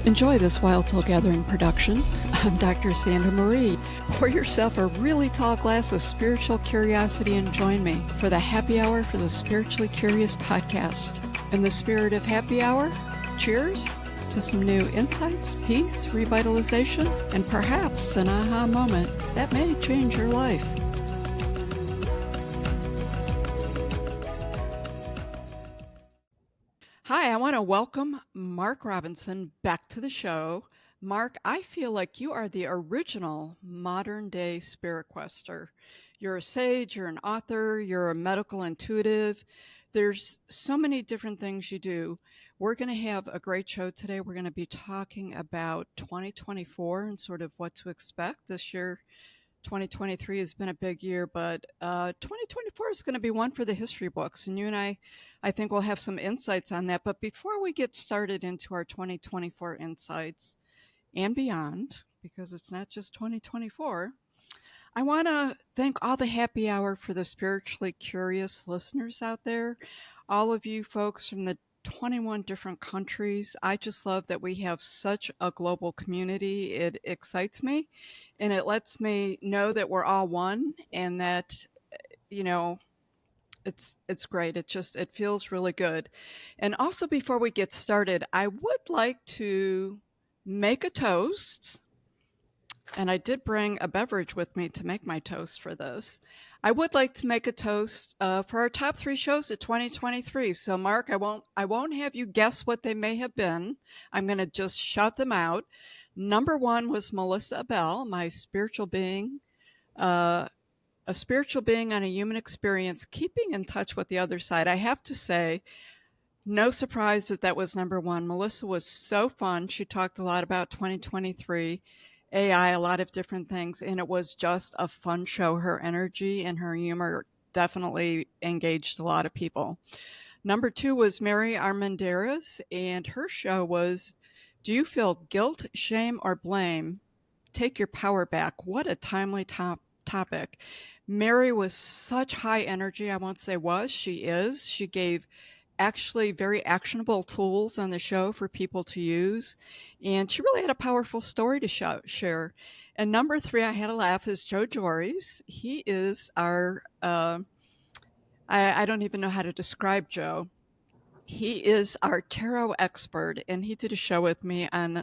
Enjoy this Wild Soul Gathering production. I'm Dr. Sandra Marie. Pour yourself a really tall glass of spiritual curiosity and join me for the Happy Hour for the Spiritually Curious podcast. In the spirit of happy hour, cheers to some new insights, peace, revitalization, and perhaps an aha moment that may change your life. Hi, I want to welcome Mark Robinson back to the show. Mark, I feel like you are the original modern day spirit quester. You're a sage, you're an author, you're a medical intuitive. There's so many different things you do. We're going to have a great show today. We're going to be talking about 2024 and sort of what to expect this year. 2023 has been a big year, but 2024 is going to be one for the history books. And you and I think we'll have some insights on that. But before we get started into our 2024 insights and beyond, because it's not just 2024, I want to thank all the happy hour for the spiritually curious listeners out there. All of you folks from the 21 different countries. I just love that we have such a global community. It excites me and it lets me know that we're all one and that, you know, it's great. It feels really good. And also before we get started, I would like to make a toast. And I did bring a beverage with me to make my toast for this. I would like to make a toast for our top 3 shows of 2023. So, Mark, I won't have you guess what they may have been. I'm going to just shout them out. Number 1 was Melissa Bell, my spiritual being, a spiritual being on a human experience, keeping in touch with the other side. I have to say, no surprise that was number 1. Melissa was so fun. She talked a lot about 2023. AI, a lot of different things, and it was just a fun show. Her energy and her humor definitely engaged a lot of people. Number 2 was Mary Armendariz, and her show was, Do You Feel Guilt, Shame, or Blame? Take Your Power Back. What a timely topic. Mary was such high energy. I won't say was, she is. She gave actually very actionable tools on the show for people to use. And she really had a powerful story to share. And number 3, I had a laugh, is Joe Jories. He is our, I don't even know how to describe Joe. He is our tarot expert, and he did a show with me on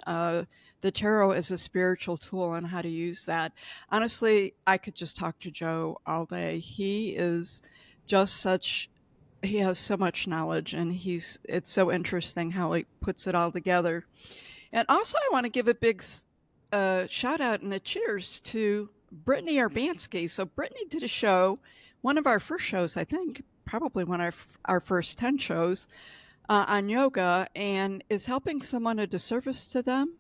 the tarot as a spiritual tool and how to use that. Honestly, I could just talk to Joe all day. He is just he has so much knowledge, and it's so interesting how he puts it all together. And also, I want to give a big shout out and a cheers to Brittany Urbanski. So Brittany did a show, one of our first shows, I think, probably one of our first 10 shows on yoga, and is helping someone a disservice to them.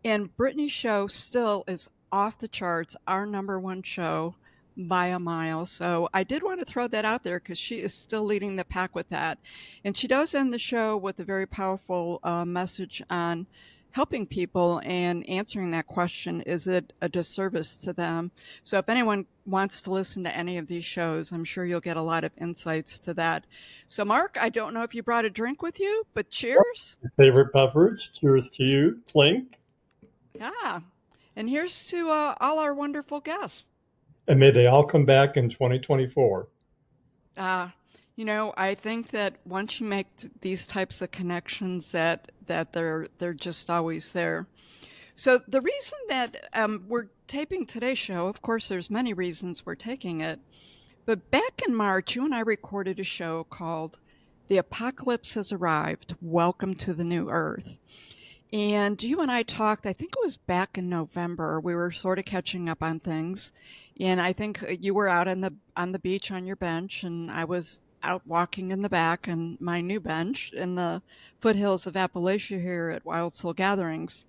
And Brittany's show still is off the charts, our number 1 show by a mile. So I did want to throw that out there because she is still leading the pack with that. And she does end the show with a very powerful message on helping people and answering that question, is it a disservice to them? So if anyone wants to listen to any of these shows, I'm sure you'll get a lot of insights to that. So Mark, I don't know if you brought a drink with you, but cheers. Favorite beverage. Cheers to you. Clink. Yeah. And here's to all our wonderful guests. And may they all come back in 2024. I think that once you make these types of connections, that they're just always there. So the reason that we're taping today's show, of course, there's many reasons we're taking it, but back in March, you and I recorded a show called "The Apocalypse Has Arrived. Welcome to the New Earth." And you and I talked, I think it was back in November. We were sort of catching up on things. And I think you were out on the beach on your bench, and I was out walking in the back on my new bench in the foothills of Appalachia here at Wild Soul Gatherings.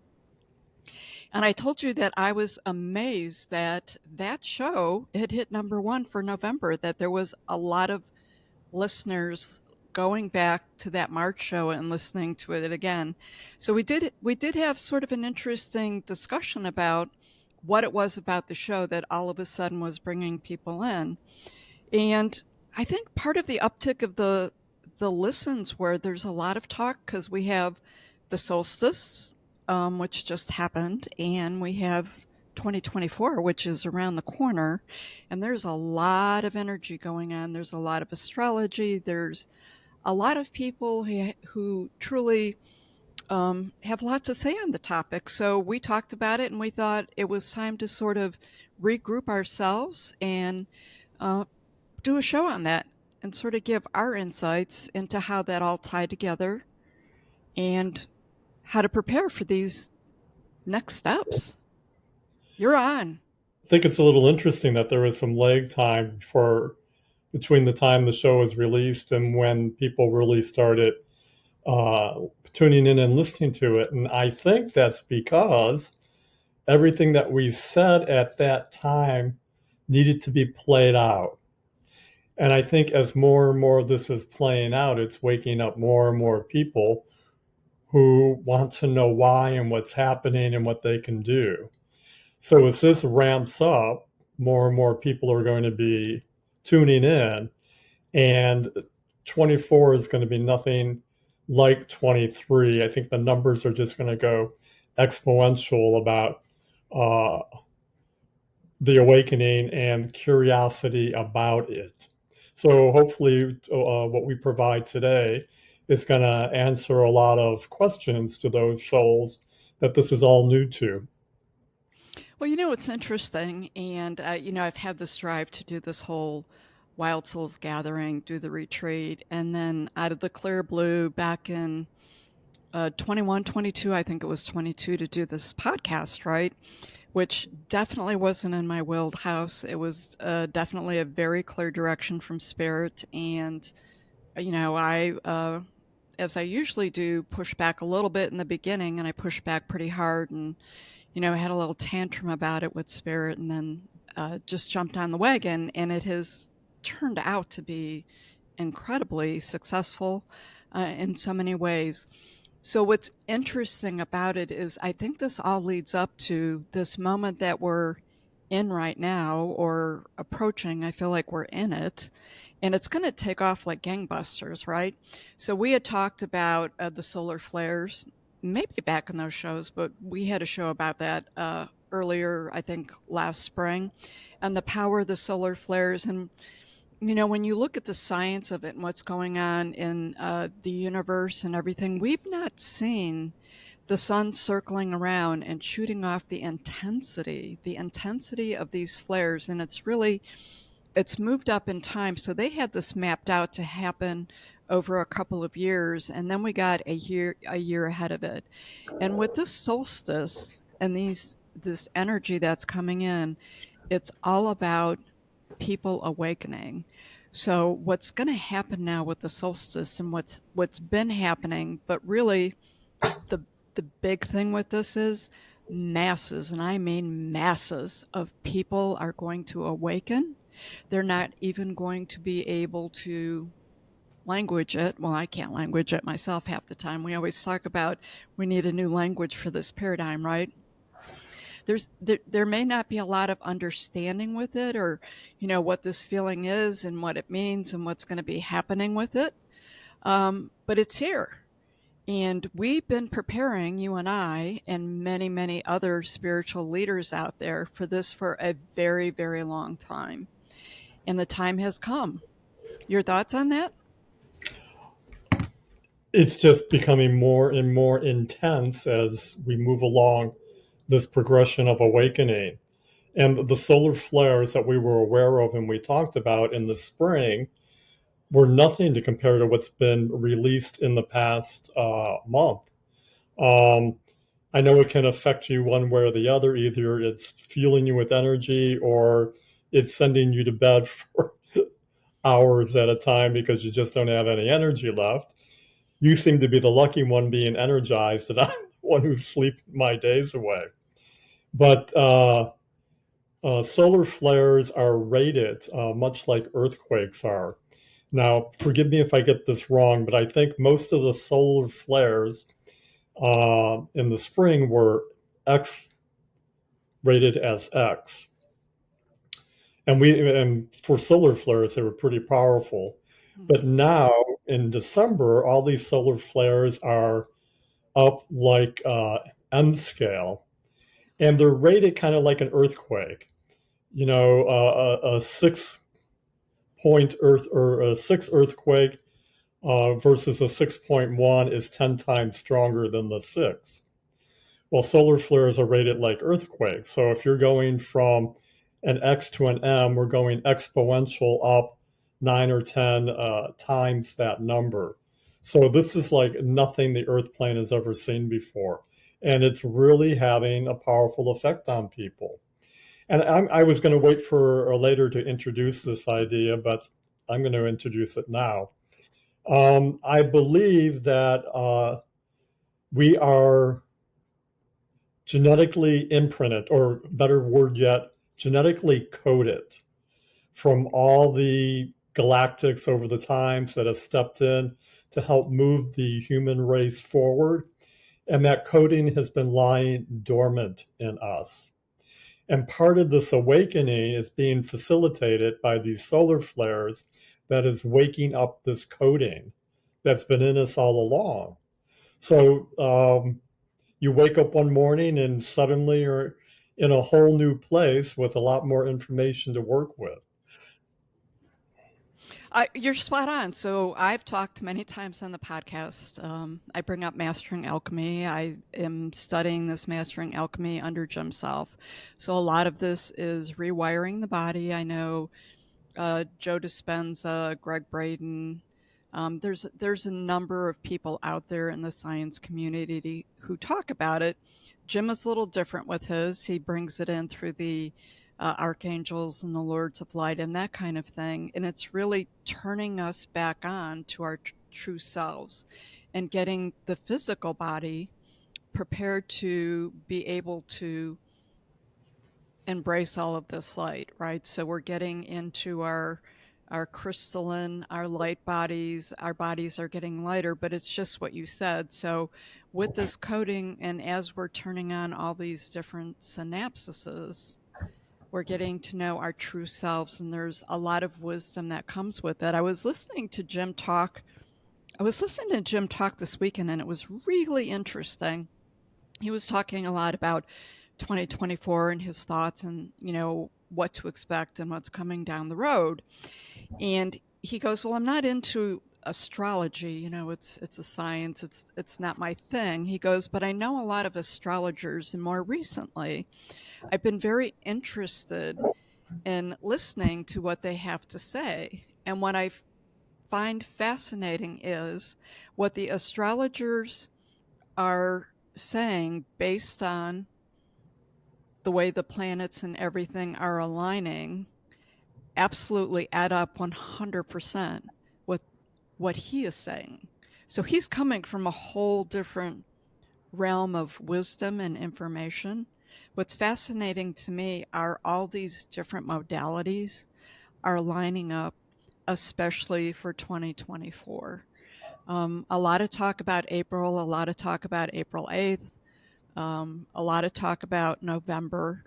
And I told you that I was amazed that show had hit number 1 for November, that there was a lot of listeners going back to that March show and listening to it again. So we did have sort of an interesting discussion about what it was about the show that all of a sudden was bringing people in. And I think part of the uptick of the listens where there's a lot of talk, because we have the solstice, which just happened, and we have 2024, which is around the corner. And there's a lot of energy going on. There's a lot of astrology. There's a lot of people who truly have a lot to say on the topic. So we talked about it and we thought it was time to sort of regroup ourselves and uh, do a show on that and sort of give our insights into how that all tied together and how to prepare for these next steps. You're on. I think it's a little interesting that there was some lag time for between the time the show was released and when people really started uh, tuning in and listening to it. And I think that's because everything that we said at that time needed to be played out. And I think as more and more of this is playing out, it's waking up more and more people who want to know why and what's happening and what they can do. So as this ramps up, more and more people are going to be tuning in, and 24 is going to be nothing like 23. I think the numbers are just going to go exponential about uh, the awakening and curiosity about it. So hopefully, what we provide today is going to answer a lot of questions to those souls that this is all new to. Well, it's interesting. And, I've had this drive to do this whole Wild Souls gathering, do the retreat. And then out of the clear blue back in 21, 22, I think it was 22 to do this podcast, right? Which definitely wasn't in my willed house. It was definitely a very clear direction from spirit. And, as I usually do, push back a little bit in the beginning, and I pushed back pretty hard and, I had a little tantrum about it with spirit and then just jumped on the wagon. And it has turned out to be incredibly successful in so many ways. So, what's interesting about it is I think this all leads up to this moment that we're in right now or approaching. I feel like we're in it, and it's going to take off like gangbusters, right? So, we had talked about the solar flares, maybe back in those shows, but we had a show about that earlier, I think last spring, and the power of the solar flares. And when you look at the science of it and what's going on in the universe and everything, we've not seen the sun circling around and shooting off the intensity of these flares. And it's moved up in time. So they had this mapped out to happen over a couple of years. And then we got a year ahead of it. And with this solstice and this energy that's coming in, it's all about people awakening. So what's going to happen now with the solstice and what's been happening, but really the the big thing with this is masses, and I mean masses of people are going to awaken. They're not even going to be able to language it. Well, I can't language it myself half the time. We always talk about we need a new language for this paradigm, right? There may not be a lot of understanding with it, or what this feeling is and what it means and what's going to be happening with it, but it's here. And we've been preparing, you and I and many, many other spiritual leaders out there, for this for a very, very long time, and the time has come. Your thoughts on that? It's just becoming more and more intense as we move along this progression of awakening. And the solar flares that we were aware of and we talked about in the spring were nothing to compare to what's been released in the past month. Um, I know it can affect you one way or the other. Either it's fueling you with energy or it's sending you to bed for hours at a time because you just don't have any energy left. You seem to be the lucky one being energized, and I'm the one who's sleeping my days away. But solar flares are rated much like earthquakes are. Now, forgive me if I get this wrong, but I think most of the solar flares in the spring were X rated as X, and for solar flares they were pretty powerful. But Hmm. now in December, all these solar flares are up like M scale, and they're rated kind of like an earthquake. A 6 point earth or a six earthquake versus a 6.1 is 10 times stronger than the six. Well, solar flares are rated like earthquakes. So if you're going from an X to an M, we're going exponential up 9 or 10 times that number. So this is like nothing the Earth plane has ever seen before. And it's really having a powerful effect on people. And I was going to wait for later to introduce this idea, but I'm going to introduce it now. I believe that we are genetically imprinted, or better word yet, genetically coded from all the galactics over the times that have stepped in to help move the human race forward. And that coding has been lying dormant in us. And part of this awakening is being facilitated by these solar flares that is waking up this coding that's been in us all along. So you wake up one morning and suddenly you're in a whole new place with a lot more information to work with. You're spot on. So I've talked many times on the podcast. I bring up mastering alchemy. I am studying this mastering alchemy under Jim Self. So a lot of this is rewiring the body. I know Joe Dispenza, Greg Braden. There's a number of people out there in the science community who talk about it. Jim is a little different with his. He brings it in through the archangels and the lords of light and that kind of thing, and it's really turning us back on to our true selves and getting the physical body prepared to be able to embrace all of this light, right? So we're getting into our crystalline, our light bodies. Our bodies are getting lighter, but it's just what you said. So with this coding, and as we're turning on all these different synapses, we're getting to know our true selves, and there's a lot of wisdom that comes with it. I was listening to Jim talk this weekend, and it was really interesting. He was talking a lot about 2024 and his thoughts, and what to expect and what's coming down the road. And he goes, "Well, I'm not into astrology. It's a science. It's not my thing." He goes, "But I know a lot of astrologers, and more recently, I've been very interested in listening to what they have to say. And what I find fascinating is what the astrologers are saying based on the way the planets and everything are aligning absolutely add up 100% with what he is saying. So he's coming from a whole different realm of wisdom and information. What's fascinating to me are all these different modalities are lining up, especially for 2024. A lot of talk about April, a lot of talk about April 8th, a lot of talk about November.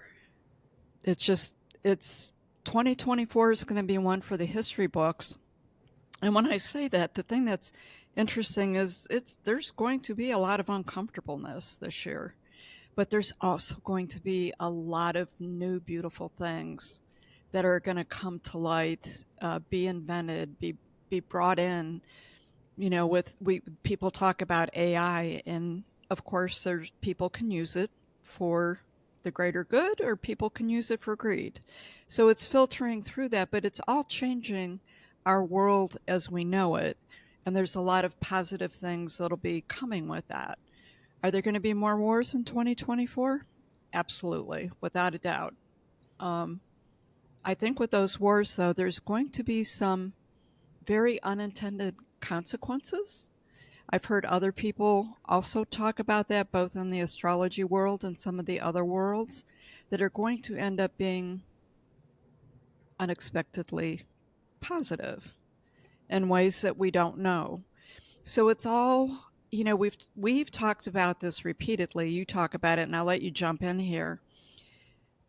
It's 2024 is going to be one for the history books. And when I say that, the thing that's interesting is there's going to be a lot of uncomfortableness this year, but there's also going to be a lot of new beautiful things that are going to come to light, be invented, be brought in. With we people talk about AI, and of course, there's people can use it for the greater good, or people can use it for greed. So it's filtering through that, but it's all changing our world as we know it. And there's a lot of positive things that'll be coming with that. Are there going to be more wars in 2024? Absolutely, without a doubt. Um, I think with those wars, though, there's going to be some very unintended consequences. I've heard other people also talk about that, both in the astrology world and some of the other worlds, that are going to end up being unexpectedly positive in ways that we don't know. So it's all, we've talked about this repeatedly. You talk about it, and I'll let you jump in here.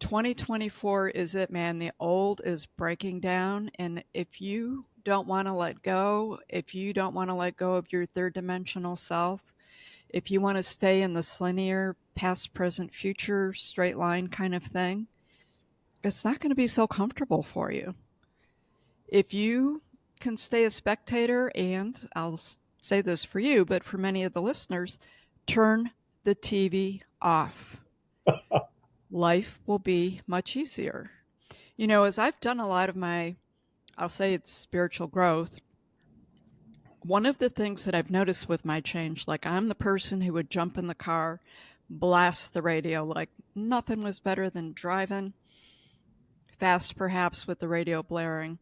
2024 is it, man. The old is breaking down. And if you don't want to let go, if you don't want to let go of your third dimensional self, If you want to stay in this linear past, present, future, straight line kind of thing, it's not going to be so comfortable for you. If you can stay a spectator, and I'll say this for you, but for many of the listeners, turn the TV off. Life will be much easier. You know, as I've done a lot of my, I'll say it's spiritual growth, one of the things that I've noticed with my change, like I'm the person who would jump in the car, blast the radio like nothing was better than driving fast, perhaps with the radio blaring.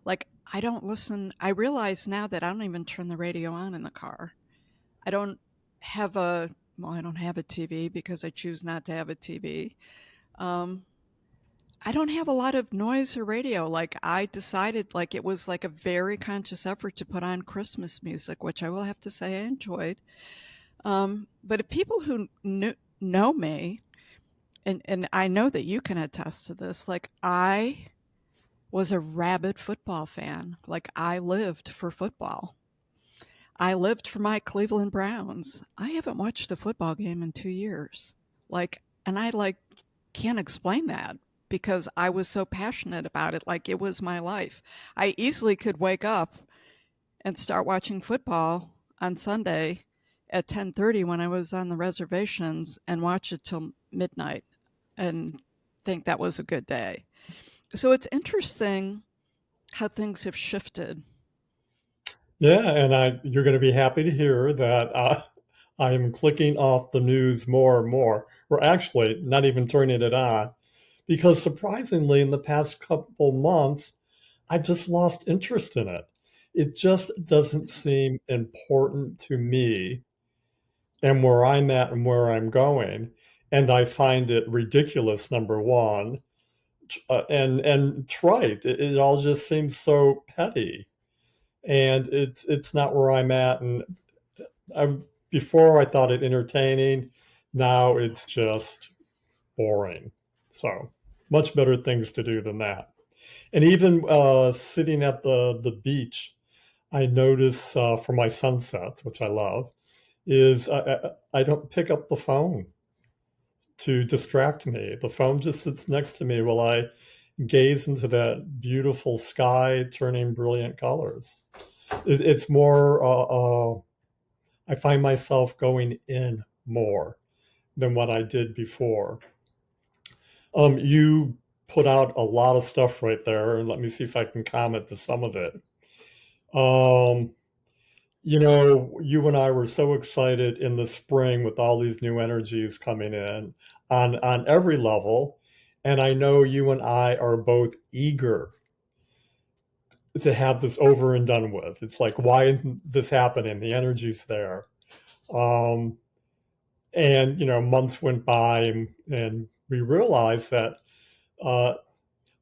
Like I don't listen. I realize now that I don't even turn the radio on in the car. I don't have a, well, I don't have a TV because I choose not to have a TV. Um, I don't have a lot of noise or radio. Like I decided, like it was like a very conscious effort to put on Christmas music, which I will have to say I enjoyed. But if people who know me, and I know that you can attest to this, like I was a rabid football fan. Like I lived for football. I lived for my Cleveland Browns. I haven't watched a football game in 2 years. Like, and I like can't explain that because I was so passionate about it. Like it was my life. I easily could wake up and start watching football on Sunday at 10:30 when I was on the reservations and watch it till midnight and think that was a good day. So it's interesting how things have shifted. Yeah, and you're going to be happy to hear that I am clicking off the news more and more, or actually not even turning it on, because surprisingly, in the past couple months, I've just lost interest in it. It just doesn't seem important to me and where I'm at and where I'm going. And I find it ridiculous, number one, and trite. It all just seems so petty, and it's not where I'm at. And I before I thought it entertaining, now it's just boring. So much better things to do than that. And even sitting at the beach, I notice for my sunsets, which I love, is I don't pick up the phone to distract me. The phone just sits next to me while I gaze into that beautiful sky turning brilliant colors. It's more, I find myself going in more than what I did before. You put out a lot of stuff right there, and let me see if I can comment to some of it. Um, you and I were so excited in the spring with all these new energies coming in on every level, and I know you and I are both eager to have this over and done with. It's like, why isn't this happening? The energy's there. Um, and months went by, and we realized that uh,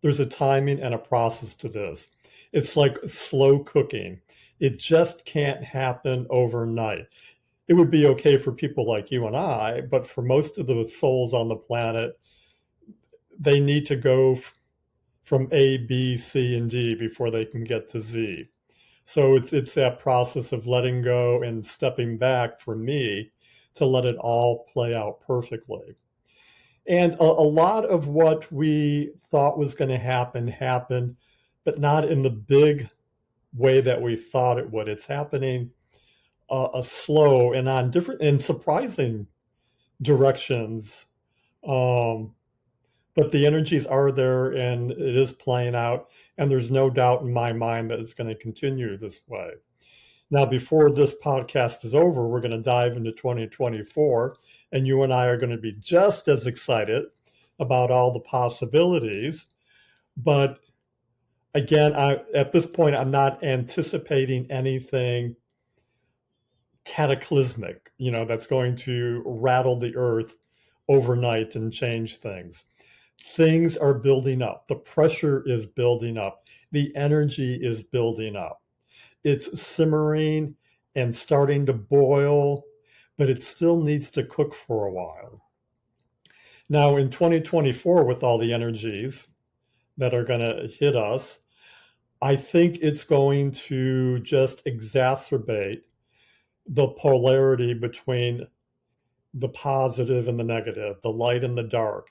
there's a timing and a process to this. It's like slow cooking. It just can't happen overnight. It would be okay for people like you and I, but for most of the souls on the planet, they need to go from A, B, C, and D before they can get to Z. So it's that process of letting go and stepping back for me to let it all play out perfectly. And a lot of what we thought was going to happen happened, but not in the big way that we thought it would. It's happening a slow and on different and surprising directions. Um, but the energies are there and it is playing out. And there's no doubt in my mind that it's going to continue this way. Now, before this podcast is over, we're going to dive into 2024, and you and I are going to be just as excited about all the possibilities. But again, at this point, I'm not anticipating anything cataclysmic, that's going to rattle the earth overnight and change things. Things are building up. The pressure is building up. The energy is building up. It's simmering and starting to boil, but it still needs to cook for a while. Now, in 2024, with all the energies that are going to hit us, I think it's going to just exacerbate the polarity between the positive and the negative, the light and the dark.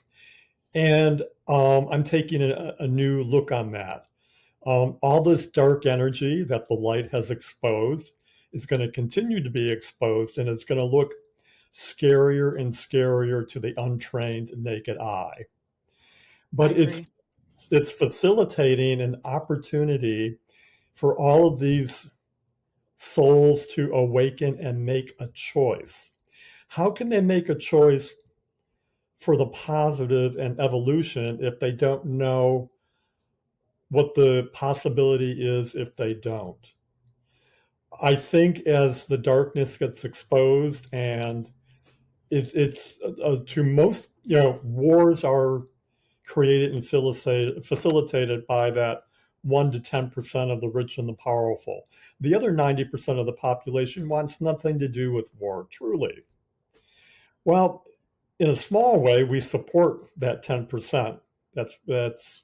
And I'm taking a new look on that. All this dark energy that the light has exposed is going to continue to be exposed, and it's going to look scarier and scarier to the untrained naked eye. I But agree. it's facilitating an opportunity for all of these souls to awaken and make a choice. How can they make a choice for the positive and evolution if they don't know what the possibility is if they don't? I think as the darkness gets exposed, and it's to most, wars are created and facilitated by that 1 to 10% of the rich and the powerful. The other 90% of the population wants nothing to do with war, truly. Well, in a small way, we support that 10% that's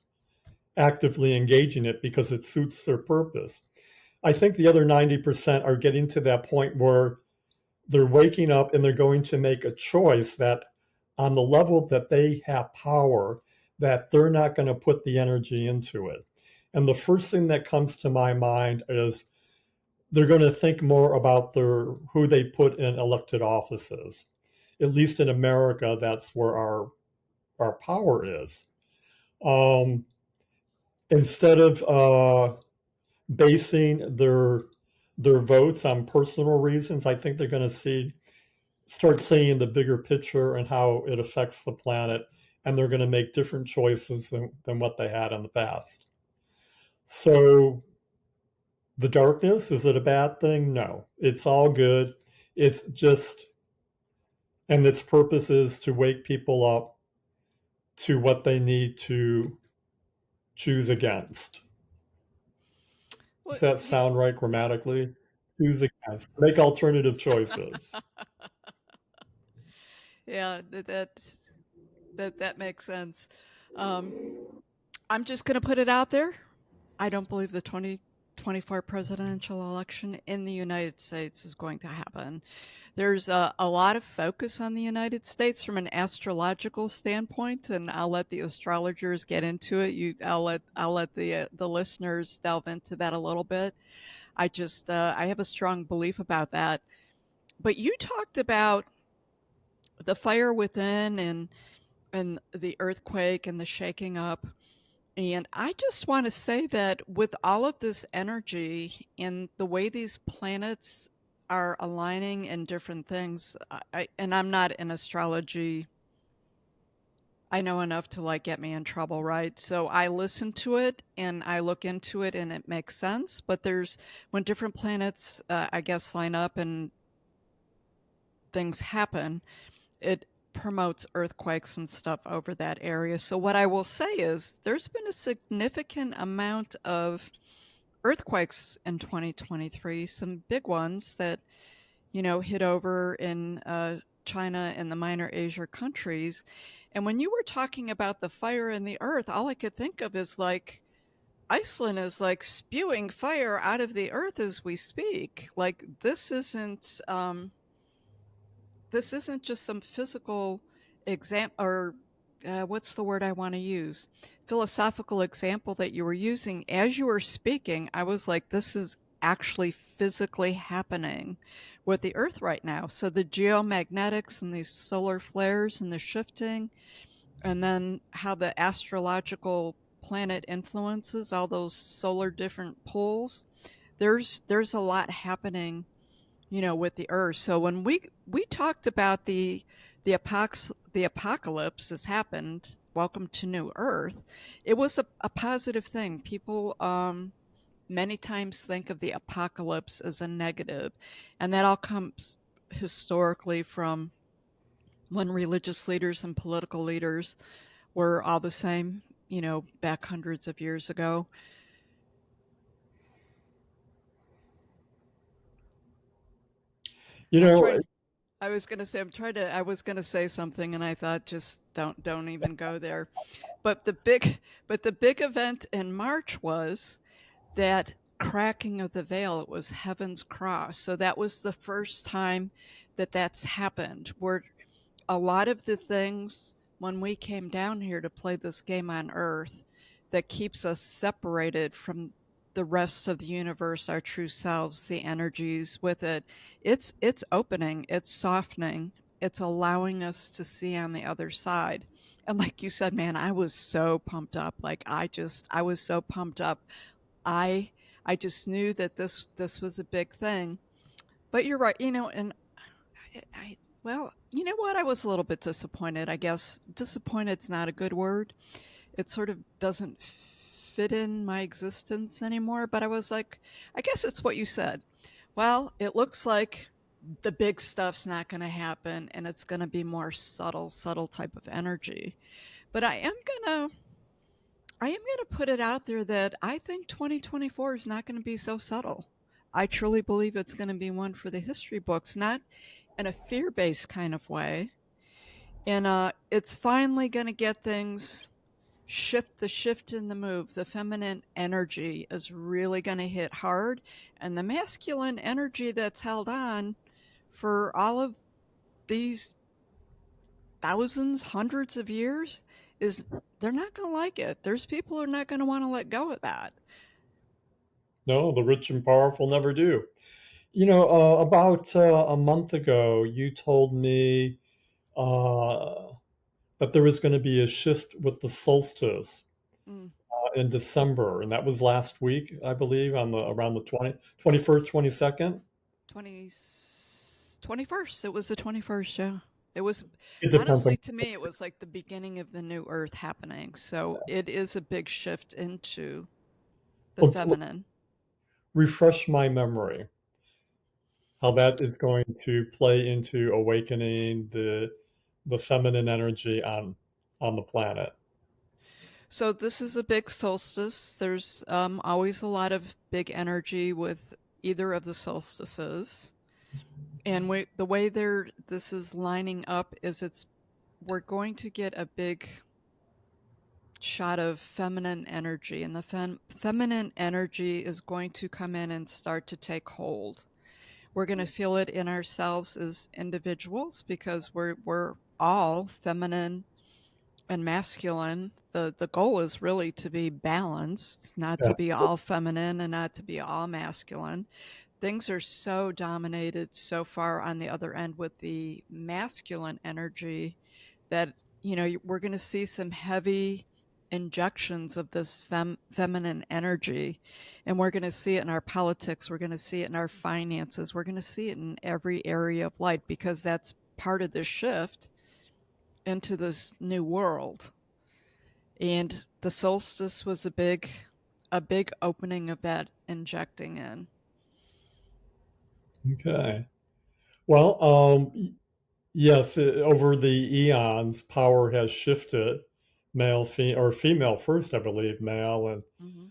actively engaging it because it suits their purpose. I think the other 90% are getting to that point where they're waking up and they're going to make a choice that on the level that they have power, that they're not going to put the energy into it. And the first thing that comes to my mind is they're going to think more about who they put in elected offices. At least in America, that's where our power is. Um, Instead of basing their votes on personal reasons, I think they're going to start seeing the bigger picture and how it affects the planet, and they're going to make different choices than what they had in the past. So the darkness, is it a bad thing? No, it's all good. It's just, and its purpose is to wake people up to what they need to choose against. Well, Does that sound right grammatically? Choose against, make alternative choices. yeah, that makes sense. Um, I'm just going to put it out there. I don't believe the 2024 presidential election in the United States is going to happen. There's a lot of focus on the United States from an astrological standpoint, and I'll let the astrologers get into it. I'll let the listeners delve into that a little bit. I have a strong belief about that. But you talked about the fire within and the earthquake and the shaking up. And I just want to say that with all of this energy and the way these planets are aligning in different things, and I'm not in astrology. I know enough to like get me in trouble, right? So I listen to it and I look into it and it makes sense. But there's when different planets, I guess, line up and things happen, it promotes earthquakes and stuff over that area. So what I will say is there's been a significant amount of earthquakes in 2023, some big ones that, hit over in China and the minor Asia countries. And when you were talking about the fire in the earth, all I could think of is like Iceland is like spewing fire out of the earth as we speak. Like this isn't just some physical example or what's the word I want to use? Philosophical example that you were using as you were speaking. I was like, this is actually physically happening with the Earth right now. So the geomagnetics and these solar flares and the shifting, and then how the astrological planet influences all those solar different poles. There's a lot happening with the earth. So when we talked about the apocalypse has happened, welcome to new earth, it was a positive thing. People many times think of the apocalypse as a negative, and that all comes historically from when religious leaders and political leaders were all the same, back hundreds of years ago. You I'm know, trying I was gonna say something and I thought just don't even go there. But the big event in March was that cracking of the veil. It was Heaven's Cross. So that was the first time that that's happened. Where a lot of the things when we came down here to play this game on Earth that keeps us separated from the rest of the universe, our true selves, the energies with it, it's opening, it's softening, it's allowing us to see on the other side. And like you said, man, I was so pumped up. Like I was so pumped up. I I just knew that this was a big thing. But you're right, and I well, you know what? I was a little bit disappointed. I guess disappointed's not a good word. It sort of doesn't fit in my existence anymore. But I was like, I guess it's what you said. Well, it looks like the big stuff's not going to happen, and it's going to be more subtle type of energy. But I am going to put it out there that I think 2024 is not going to be so subtle. I truly believe it's going to be one for the history books, not in a fear based kind of way. And it's finally going to get things the shift in the move. The feminine energy is really going to hit hard. And the masculine energy that's held on for all of these thousands, hundreds of years is they're not going to like it. There's people who are not going to want to let go of that. No, the rich and powerful never do. About a month ago, you told me uh, that there was going to be a shift with the solstice Mm, in December, and that was last week, I believe, on the around the 21st, 22nd. 20, 21st. It was the 21st, yeah. It was, It depends on honestly, to me, it was like the beginning of the new earth happening. So it is a big shift into the let's feminine. refresh my memory how that is going to play into awakening the feminine energy on the planet. So this is a big solstice. There's always a lot of big energy with either of the solstices. And the way this is lining up is we're going to get a big shot of feminine energy, and the feminine energy is going to come in and start to take hold. We're going to feel it in ourselves as individuals because we're all feminine and masculine. The goal is really to be balanced, not Yeah. to be all feminine and not to be all masculine. Things are so dominated so far on the other end with the masculine energy that we're going to see some heavy injections of this feminine energy, and we're going to see it in our politics, we're going to see it in our finances, we're going to see it in every area of life because that's part of the shift into this new world. And the solstice was a big opening of that injecting in. Okay. Well, yes, over the eons, power has shifted, or female first, I believe, male, and Mm-hmm.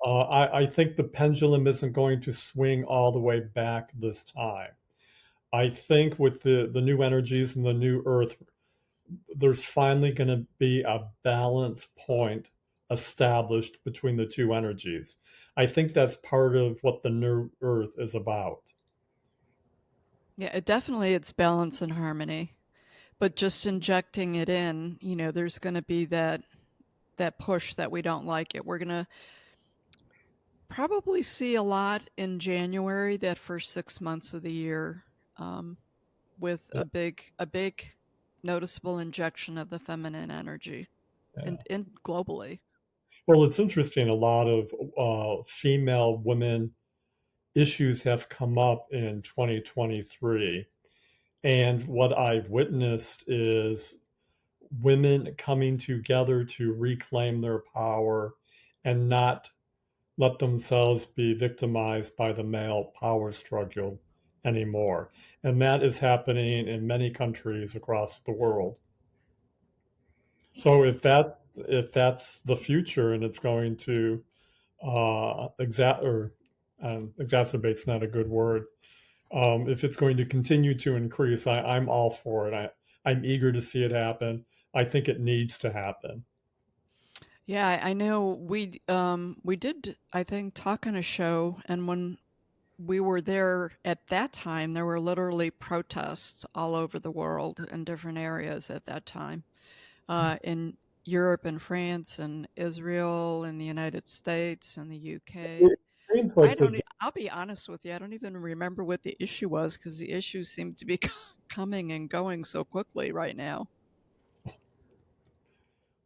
I think the pendulum isn't going to swing all the way back this time. I think with the new energies and the new Earth, there's finally going to be a balance point established between the two energies. I think that's part of what the new Earth is about. Yeah, it's balance and harmony. But just injecting it in, there's going to be that push that we don't like it. We're going to probably see a lot in January, that first 6 months of the year, um, with Yeah, a big noticeable injection of the feminine energy, yeah. and globally. Well, it's interesting. A lot of female women issues have come up in 2023. And what I've witnessed is women coming together to reclaim their power and not let themselves be victimized by the male power struggle anymore. And that is happening in many countries across the world. So if that's the future and it's going to exacerbate's not a good word. If it's going to continue to increase, I'm all for it. I'm eager to see it happen. I think it needs to happen. Yeah, I know we did, I think, talk on a show, and when we were there at that time. There were literally protests all over the world in different areas at that time, in Europe and France and Israel and the United States and the UK. It seems like the I'll be honest with you, I don't even remember what the issue was because the issues seem to be coming and going so quickly right now.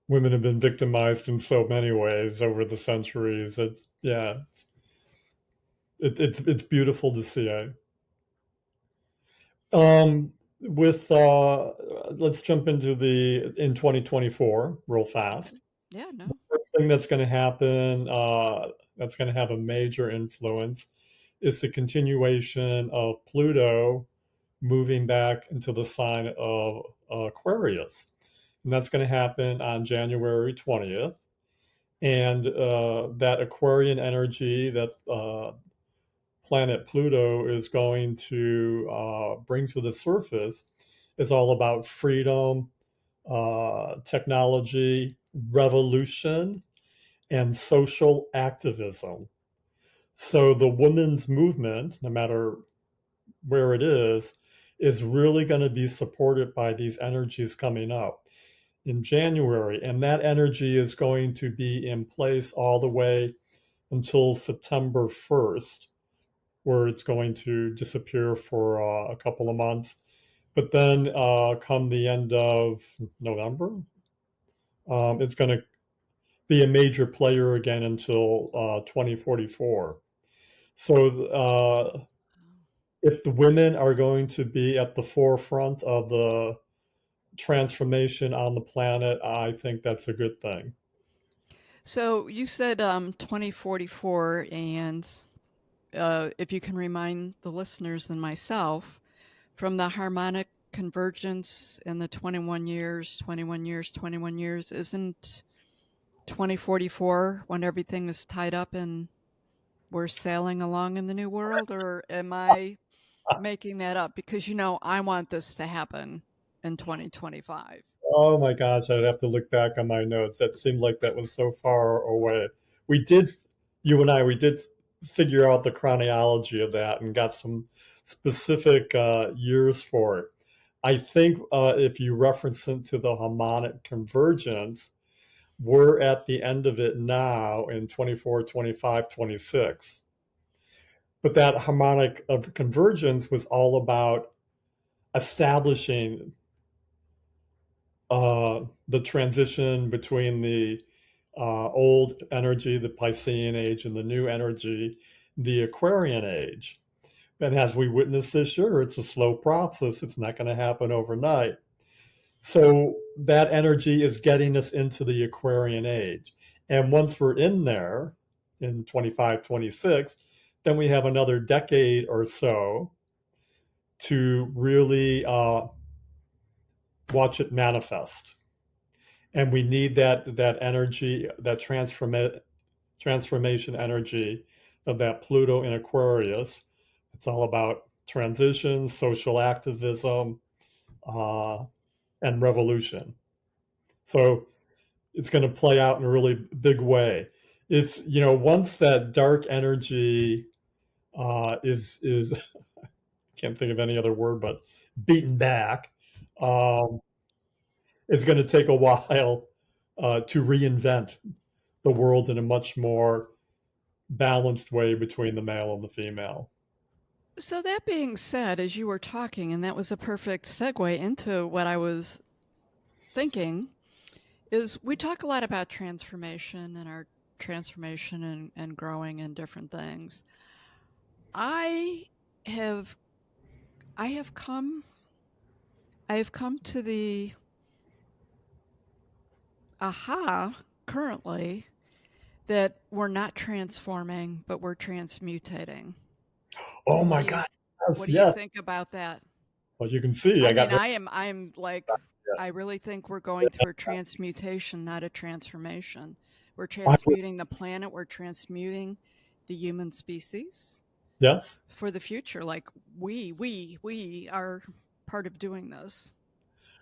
women have been victimized in so many ways over the centuries. It's, yeah, it's beautiful to see. With let's jump into the in 2024 real Okay. fast. Yeah, no. First thing that's going to happen, that's going to have a major influence, is the continuation of Pluto moving back into the sign of Aquarius. And that's going to happen on January 20th. And that Aquarian energy that planet Pluto is going to bring to the surface is all about freedom, technology, revolution, and social activism. So the women's movement, no matter where it is really going to be supported by these energies coming up in January. And that energy is going to be in place all the way until September 1st, where it's going to disappear for a couple of months. But then come the end of November, it's going to be a major player again until 2044. So if the women are going to be at the forefront of the transformation on the planet, I think that's a good thing. So you said 2044, and if you can remind the listeners and myself, from the harmonic convergence in the 21 years, 21 years, 21 years, isn't 2044 when everything is tied up and we're sailing along in the new world? Or am I making that up? Because, I want this to happen in 2025. Oh my gosh, I'd have to look back on my notes. That seemed like that was so far away. We did, you and I, we did figure out the chronology of that and got some specific years for it. I think if you reference it to the harmonic convergence, we're at the end of it now in 24, 25, 26. But that harmonic of convergence was all about establishing the transition between the old energy, the Piscean age, and the new energy, the Aquarian age. And as we witnessed this year, it's a slow process. It's not going to happen overnight. So that energy is getting us into the Aquarian age. And once we're in there in 25, 26, then we have another decade or so to really watch it manifest. And we need that energy, that transformation energy of that Pluto in Aquarius. It's all about transition, social activism, uh, and revolution. So it's going to play out in a really big way. It's, once that dark energy is can't think of any other word but beaten back, um, it's going to take a while to reinvent the world in a much more balanced way between the male and the female. So, that being said, as you were talking, and that was a perfect segue into what I was thinking, is we talk a lot about transformation and our transformation and growing and different things. I have I have come I have come to the aha currently that we're not transforming, but we're transmutating. Oh What my do you God. what Yes, do you yes. think about that? Well, you can see I I got mean, very I'm like I really think we're going through a transmutation, not a transformation. We're I, transmuting the planet, we're transmuting the human species yes. for the future. Like we are part of doing this.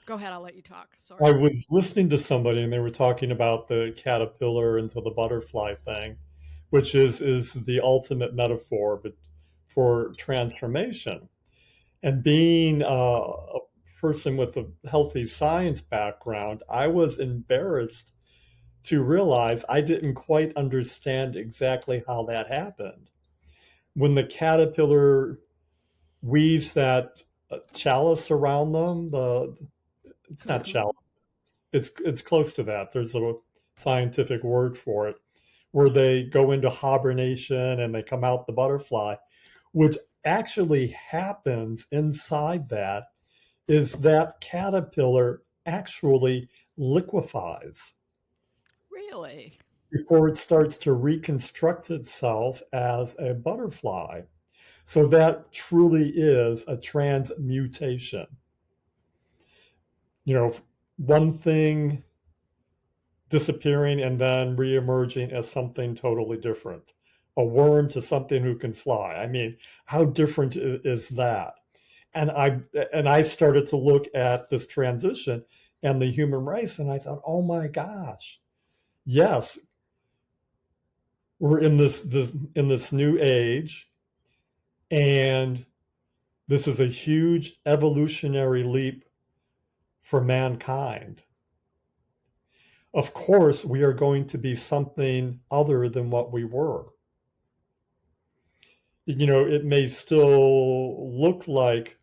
Go ahead, I'll let you talk. I Sorry. was listening to somebody and they were talking about the caterpillar into the butterfly thing, which is the ultimate metaphor but for transformation. And being a person with a healthy science background, I was embarrassed to realize I didn't quite understand exactly how that happened. When the caterpillar weaves that chalice around them, it's not Cocoon. chalice, it's close to that. There's a scientific word for it, where they go into hibernation and they come out the butterfly, which actually happens inside that is that caterpillar actually liquefies Really? before it starts to reconstruct itself as a butterfly. So that truly is a transmutation. You know, one thing disappearing and then reemerging as something totally different. A worm to something who can fly. I mean, how different is that? And I started to look at this transition and the human race, and I thought, oh my gosh, yes, we're in this new age, and this is a huge evolutionary leap for mankind. Of course, we are going to be something other than what we were. You know, it may still look like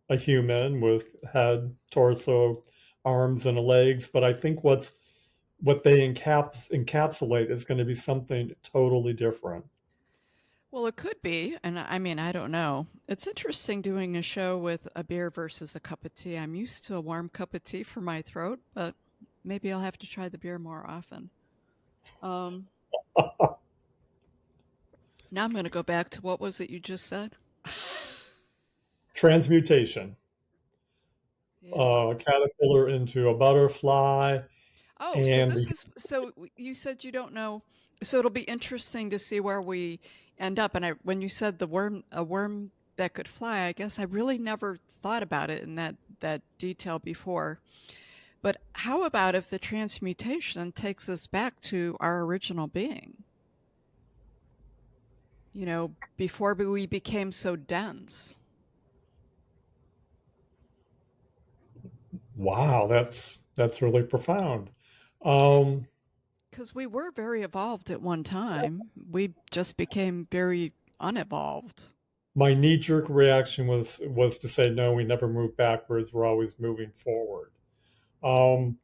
a human with head, torso, arms, and legs, but I think what they encapsulate is going to be something totally different. Well, it could be, and I mean, I don't know. It's interesting doing a show with a beer versus a cup of tea. I'm used to a warm cup of tea for my throat, but maybe I'll have to try the beer more often. Um, Now I'm going to go back to what was it you just said? Transmutation, Yeah. a caterpillar into a butterfly, Oh, so and this is so you said you don't know. So it'll be interesting to see where we end up. And when you said the worm, a worm that could fly, I guess I really never thought about it in that detail before. But how about if the transmutation takes us back to our original being? You know, before we became so dense, wow, that's really profound. Um, because we were very evolved at one time. We just became very unevolved. my knee-jerk reaction was to say no, we never move backwards, we're always moving forward. Um,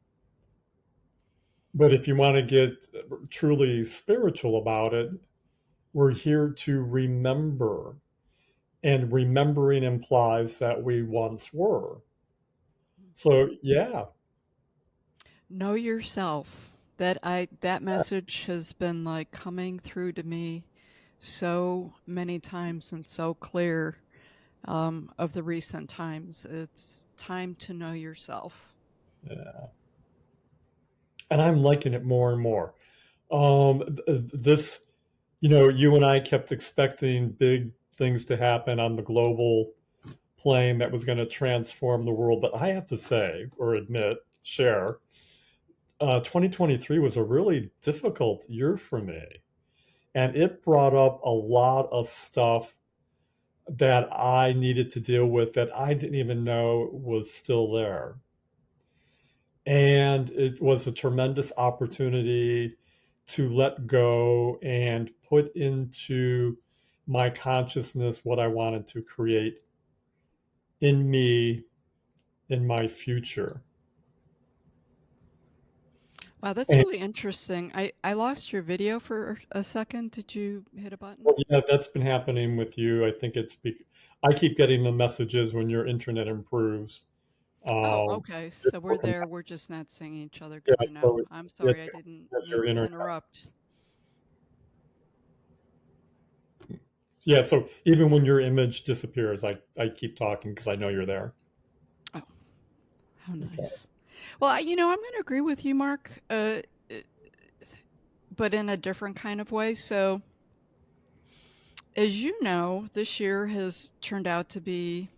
but if you want to get truly spiritual about it, we're here to remember, and remembering implies that we once were. So yeah, Know yourself. That message has been like coming through to me so many times and so clear of the recent times. It's time to know yourself. and I'm liking it more and more. This, you and I kept expecting big things to happen on the global plane that was going to transform the world, but I have to say, or admit, share, 2023 was a really difficult year for me, and it brought up a lot of stuff that I needed to deal with that I didn't even know was still there. And it was a tremendous opportunity to let go and put into my consciousness what I wanted to create in me, in my future. Wow, that's And really interesting. I lost your video for a second. Did you hit a button? well, yeah, that's been happening with you. I think I keep getting the messages when your internet improves. Oh, Um, okay. you're So we're broken there. up. We're just not seeing each other. Yeah, Good to know. so I'm yes, sorry I didn't mean your to internet. interrupt. Yeah, so even when your image disappears, I keep talking because I know you're there. Oh, how Okay. nice. Well, I'm going to agree with you, Mark, but in a different kind of way. So, as you know, this year has turned out to be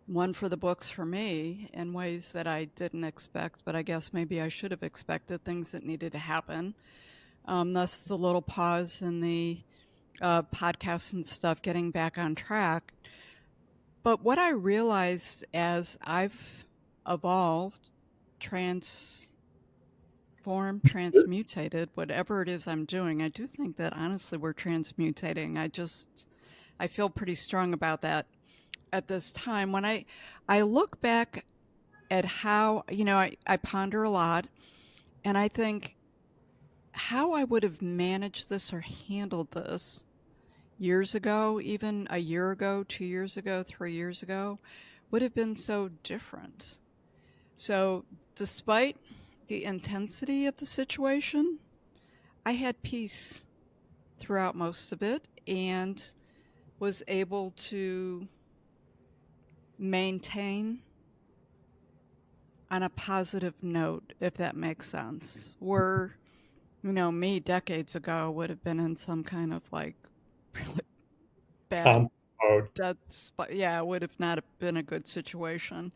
one for the books for me in ways that I didn't expect, but I guess maybe I should have expected things that needed to happen. Thus, the little pause in the podcasts and stuff, getting back on track. But what I realized as I've evolved, transformed, transmutated, whatever it is I'm doing, I do think that honestly we're transmutating. I feel pretty strong about that at this time. When I look back at how, I ponder a lot and I think how I would have managed this or handled this years ago, even a year ago, 2 years ago, 3 years ago, would have been so different. So, despite the intensity of the situation, I had peace throughout most of it and was able to maintain on a positive note, if that makes sense. Where, me decades ago would have been in some kind of like really bad Calm mode. dead spot. Yeah, it would have not been a good situation.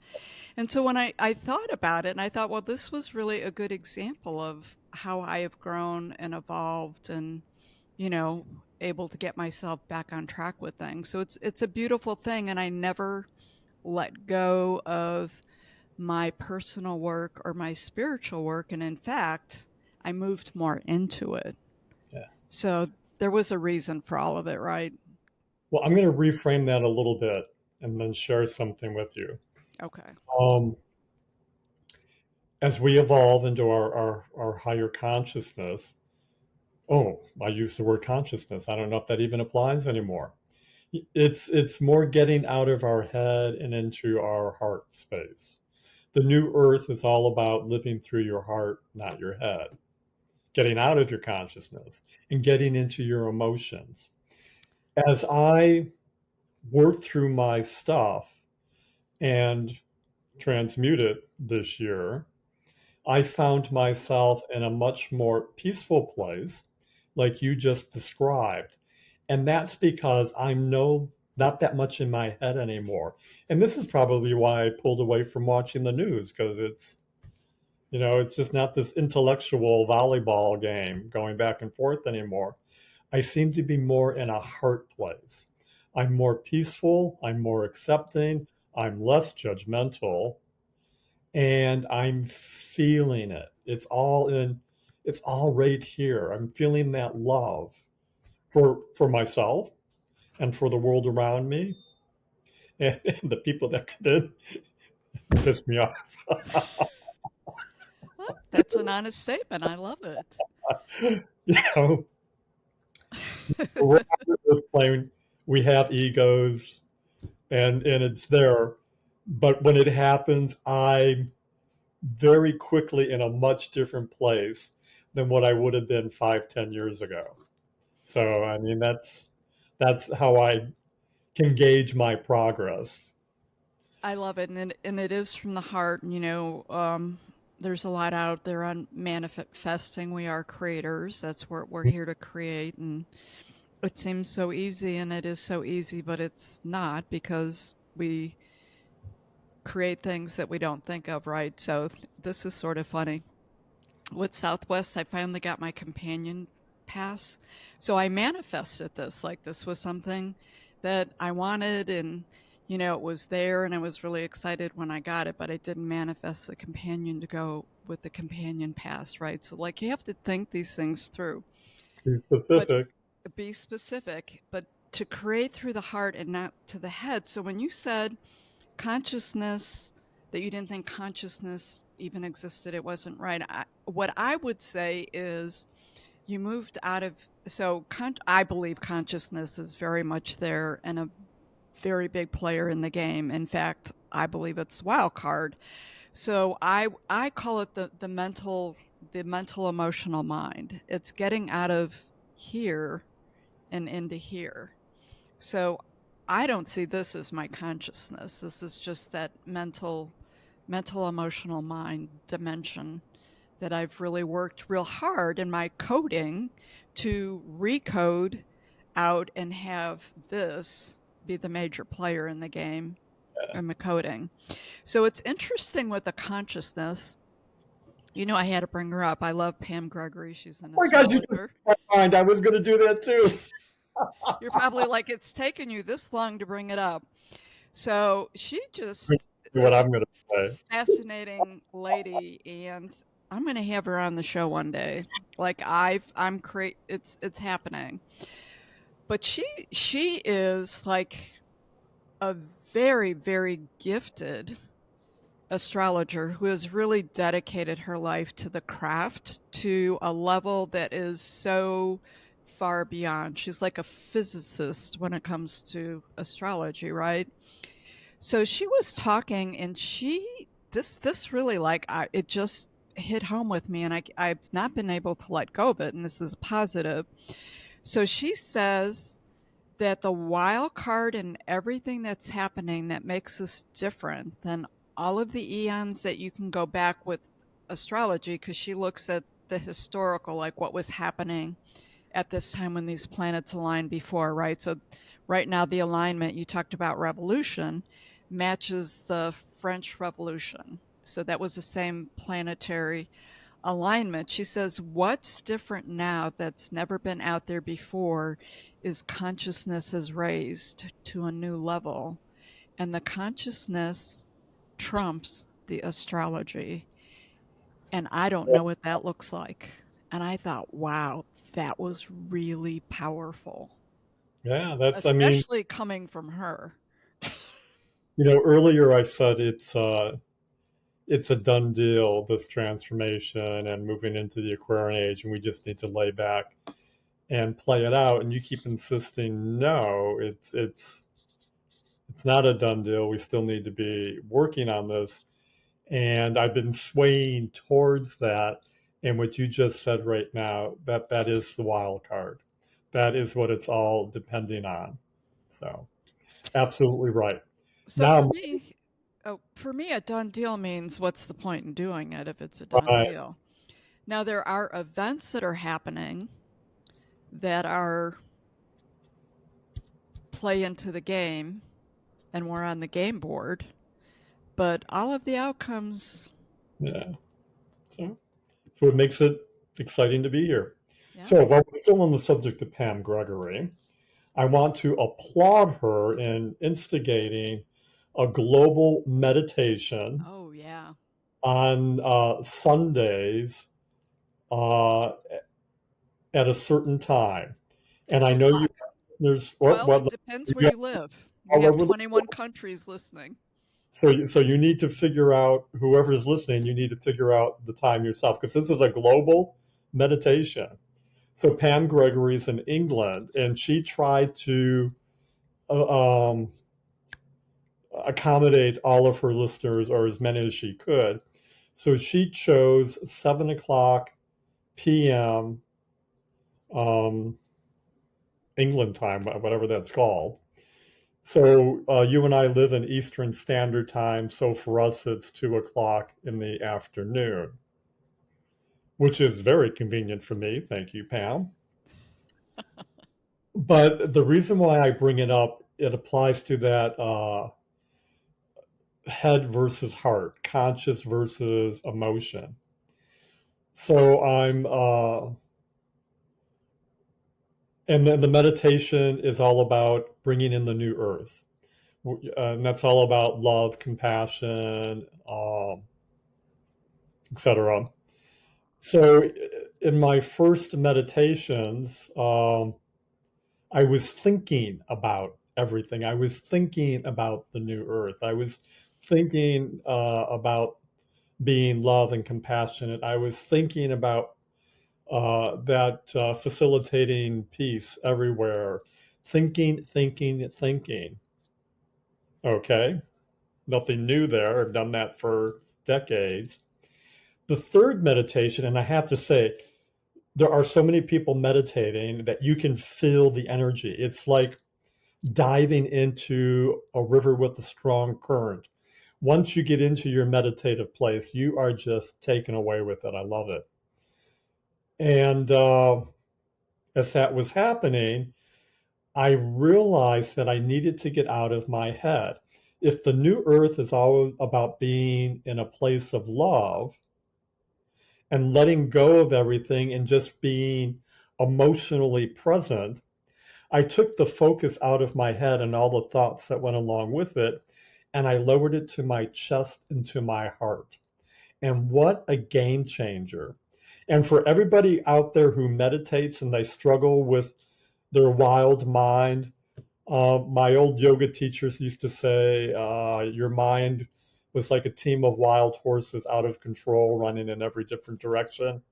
And so when I thought about it, and I thought, well, this was really a good example of how I have grown and evolved and, you know, able to get myself back on track with things. So it's a beautiful thing and I never let go of my personal work or my spiritual work. And in fact, I moved more into it. Yeah. So there was a reason for all of it, right? Well, I'm going to reframe that a little bit and then share something with you. Okay. Um, as we evolve into our higher consciousness, oh, I use the word consciousness. I don't know if that even applies anymore. It's more getting out of our head and into our heart space. The new earth is all about living through your heart, not your head. Getting out of your consciousness and getting into your emotions. As I work through my stuff and transmute it this year, I found myself in a much more peaceful place, like you just described. And that's because I'm not that much in my head anymore. And this is probably why I pulled away from watching the news, because it's just not this intellectual volleyball game going back and forth anymore. I seem to be more in a heart place. I'm more peaceful, I'm more accepting, I'm less judgmental, and I'm feeling it. It's all right here. I'm feeling that love for myself and for the world around me and the people that did piss me off. Well, that's an honest statement. I love it. you know, we're out this plane. We have egos, and it's there. But when it happens, I'm very quickly in a much different place than what I would have been 5, 10 years ago. So I mean that's how I can gauge my progress. I love it, and it is from the heart. There's a lot out there on manifesting. We are creators. That's what we're here to create, and it seems so easy, and it is so easy, but it's not because we create things that we don't think of, right? So this is sort of funny. With Southwest, I finally got my companion pass. So I manifested this. Like this was something that I wanted and it was there and I was really excited when I got it, but I didn't manifest the companion to go with the companion pass, right? So like you have to think these things through. Be But specific. be specific, but to create through the heart and not to the head. So when you said consciousness, that you didn't think consciousness even existed, it wasn't right. What I would say is you moved out of, I believe consciousness is very much there and a very big player in the game. In fact, I believe it's wild card. So I call it the mental emotional mind. It's getting out of here and into here. So I don't see this as my consciousness. This is just that mental emotional mind dimension that I've really worked real hard in my coding to recode out and have this be the major player in the game in the coding. So it's interesting with the consciousness. I had to bring her up. I love Pam Gregory. She's an Oh my God, you just astrologer. my mind. I was going to do that too. You're probably like, it's taken you this long to bring it up. So she just What is a I'm going to say. fascinating lady, and I'm going to have her on the show one day. Like I'm create. It's happening. But she is like a very gifted astrologer who has really dedicated her life to the craft to a level that is so far beyond. She's like a physicist when it comes to astrology, right? So she was talking, and she this really like it just hit home with me, and I've not been able to let go of it, and this is positive. So she says that the wild card in everything that's happening that makes us different than all of the eons that you can go back with astrology, because she looks at the historical, like what was happening at this time when these planets aligned before, right? So, right now, the alignment you talked about, revolution, matches the French Revolution. So, that was the same planetary alignment. She says, what's different now that's never been out there before is consciousness is raised to a new level, and the consciousness trumps the astrology. And I don't know what that looks like. And I thought, wow, that was really powerful, Yeah, I mean, especially coming from her. earlier I said it's a done deal, this transformation and moving into the Aquarian age, and we just need to lay back and play it out. And you keep insisting, no, it's not a done deal. We still need to be working on this. And I've been swaying towards that. And what you just said right now, that is the wild card. That is what it's all depending on. So absolutely right. So Now, for me, a done deal means what's the point in doing it if it's a done my, deal? Now, there are events that are happening that are play into the game, and we're on the game board, but all of the outcomes, yeah. So so it makes it exciting to be here. yeah. So while we're still on the subject of Pam Gregory, I want to applaud her in instigating a global meditation Oh, yeah. on Sundays uh, at a certain time. And I What know you time? there's Well, it what depends where you you live. We all have over the 21 countries listening. so you need to figure out whoever's listening. You need to figure out the time yourself because this is a global meditation. So Pam Gregory's in England, and she tried to uh, um, accommodate all of her listeners or as many as she could. So she chose 7 o'clock p.m. Um, England time, whatever that's called. So you and I live in Eastern Standard Time. So for us, it's 2 o'clock in the afternoon, which is very convenient for me. Thank you, Pam. But the reason why I bring it up, it applies to that head versus heart, conscious versus emotion. So and then the meditation is all about bringing in the new earth. And that's all about love, compassion, etc. So in my first meditations, I was thinking about everything. I was thinking about the new earth. I was thinking about being love and compassionate. I was thinking about that facilitating peace everywhere. Thinking. Okay. Nothing new there. I've done that for decades. The third meditation, and I have to say, there are so many people meditating that you can feel the energy. It's like diving into a river with a strong current. Once you get into your meditative place, you are just taken away with it. I love it. And as that was happening, I realized that I needed to get out of my head. If the new earth is all about being in a place of love and letting go of everything and just being emotionally present, I took the focus out of my head and all the thoughts that went along with it, and I lowered it to my chest and to my heart. And what a game changer. And for everybody out there who meditates and they struggle with their wild mind, my old yoga teachers used to say, your mind was like a team of wild horses out of control, running in every different direction.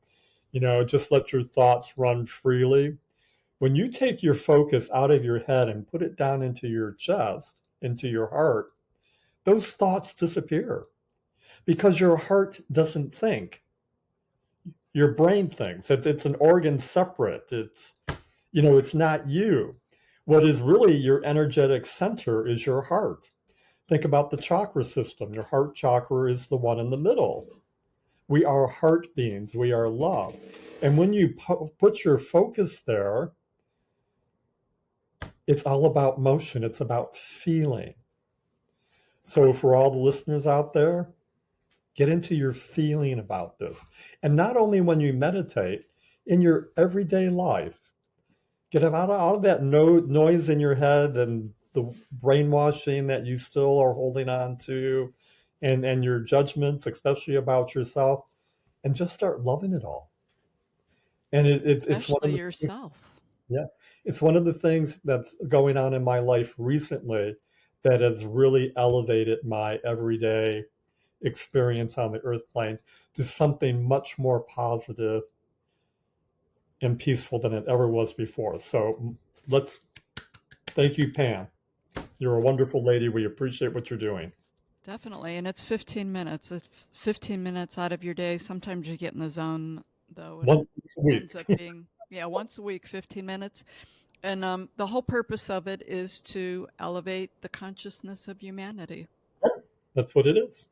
Just let your thoughts run freely. When you take your focus out of your head and put it down into your chest, into your heart, those thoughts disappear because your heart doesn't think. Your brain thinks. It's an organ separate. It's not you. What is really your energetic center is your heart. Think about the chakra system. Your heart chakra is the one in the middle. We are heart beings. We are love. And when you put your focus there, it's all about motion. It's about feeling. So for all the listeners out there, get into your feeling about this. And not only when you meditate, in your everyday life. Get out of that noise in your head and the brainwashing that you still are holding on to, and your judgments, especially about yourself, and just start loving it all. And it's one of Especially the things, yourself. yeah, it's one of the things that's going on in my life recently that has really elevated my everyday experience on the earth plane to something much more positive and peaceful than it ever was before. So let's thank you, Pam. You're a wonderful lady. We appreciate what you're doing. Definitely. And it's 15 minutes. It's 15 minutes out of your day. Sometimes you get in the zone, though, and it Once a week. ends up being, yeah, once a week, 15 minutes. And the whole purpose of it is to elevate the consciousness of humanity. That's what it is.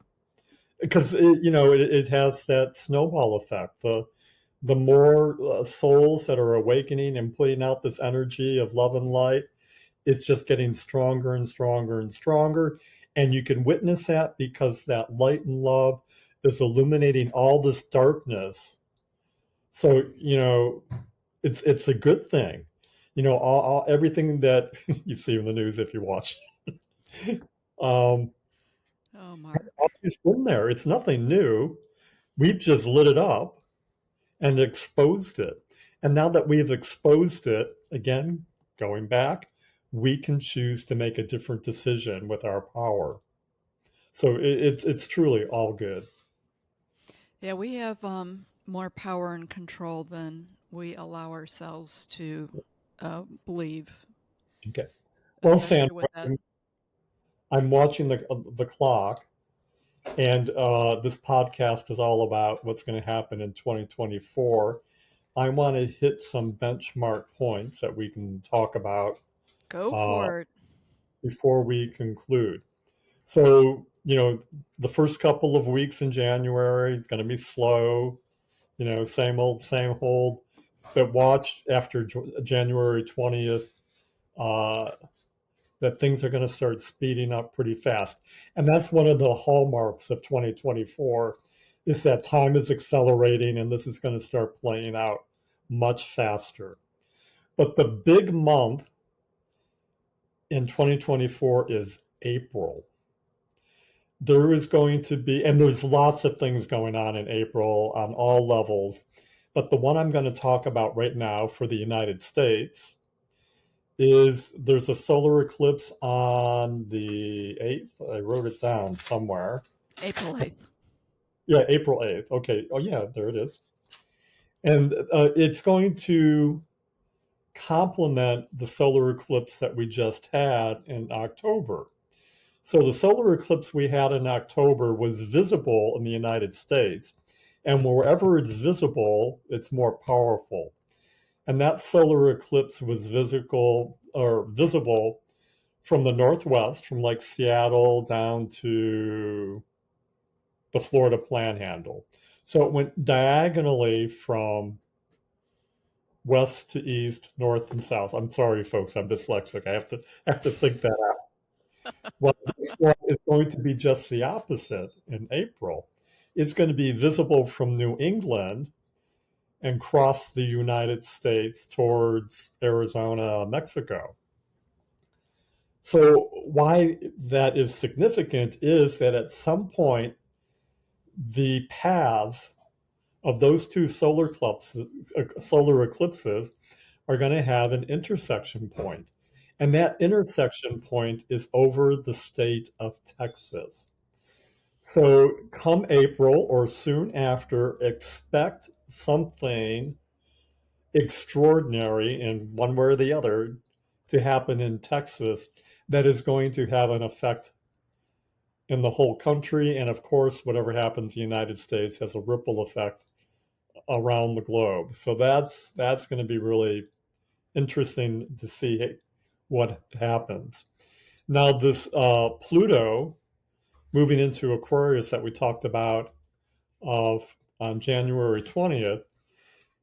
Because it has that snowball effect. The more souls that are awakening and putting out this energy of love and light, it's just getting stronger and stronger and stronger. And you can witness that because that light and love is illuminating all this darkness. So, it's a good thing. Everything that you see in the news if you watch, um, Oh, has Mark. always been there. It's nothing new. We've just lit it up and exposed it. And now that we've exposed it, again, going back, we can choose to make a different decision with our power. So it's truly all good. Yeah, we have more power and control than we allow ourselves to believe, Okay. Well, especially Sandra, with that. I'm watching the clock, and this podcast is all about what's going to happen in 2024. I want to hit some benchmark points that we can talk about Go uh, for it. before we conclude. So, the first couple of weeks in January, it's going to be slow, same old, same old. But watch after January 20th uh, that things are going to start speeding up pretty fast. And that's one of the hallmarks of 2024 is that time is accelerating and this is going to start playing out much faster. But the big month in 2024 is April. There is going to be, and there's lots of things going on in April on all levels. But the one I'm going to talk about right now for the United States is there's a solar eclipse on the 8th. I wrote it down somewhere. April 8th. Yeah, April 8th. Okay. Oh, yeah, there it is. And it's going to complement the solar eclipse that we just had in October. So the solar eclipse we had in October was visible in the United States. And wherever it's visible, it's more powerful. And that solar eclipse was visible from the northwest, from like Seattle down to the Florida Panhandle. So it went diagonally from west to east, north and south. I'm sorry, folks, I'm dyslexic. I have to think that out. Well, this one is going to be just the opposite in April. It's going to be visible from New England and cross the United States towards Arizona, Mexico. So, why that is significant is that at some point, the paths of those two solar eclipses are going to have an intersection point. And that intersection point is over the state of Texas. So, come April or soon after, expect something extraordinary in one way or the other to happen in Texas that is going to have an effect in the whole country. And of course, whatever happens in the United States has a ripple effect around the globe. So that's going to be really interesting to see what happens. Now, this Pluto moving into Aquarius that we talked about of on January 20th,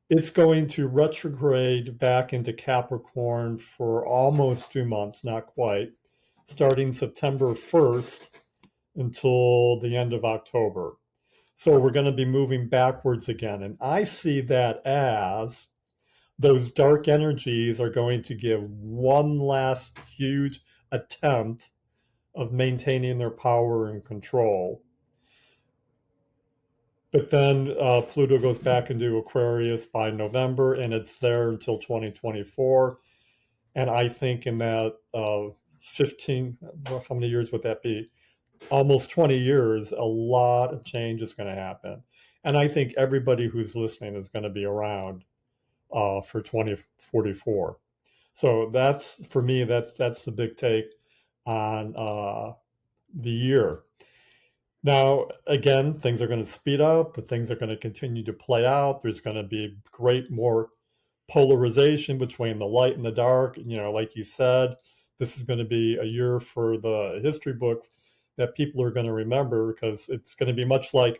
it's going to retrograde back into Capricorn for almost 2 months, not quite, starting September 1st until the end of October. So we're going to be moving backwards again. And I see that as those dark energies are going to give one last huge attempt of maintaining their power and control. But then Pluto goes back into Aquarius by November, and it's there until 2024. And I think in that 15, well, how many years would that be? Almost 20 years, a lot of change is going to happen. And I think everybody who's listening is going to be around for 2044. So that's, for me, that's the big take on the year. Now, again, things are going to speed up, but things are going to continue to play out. There's going to be great more polarization between the light and the dark. You know, like you said, this is going to be a year for the history books that people are going to remember, because it's going to be much like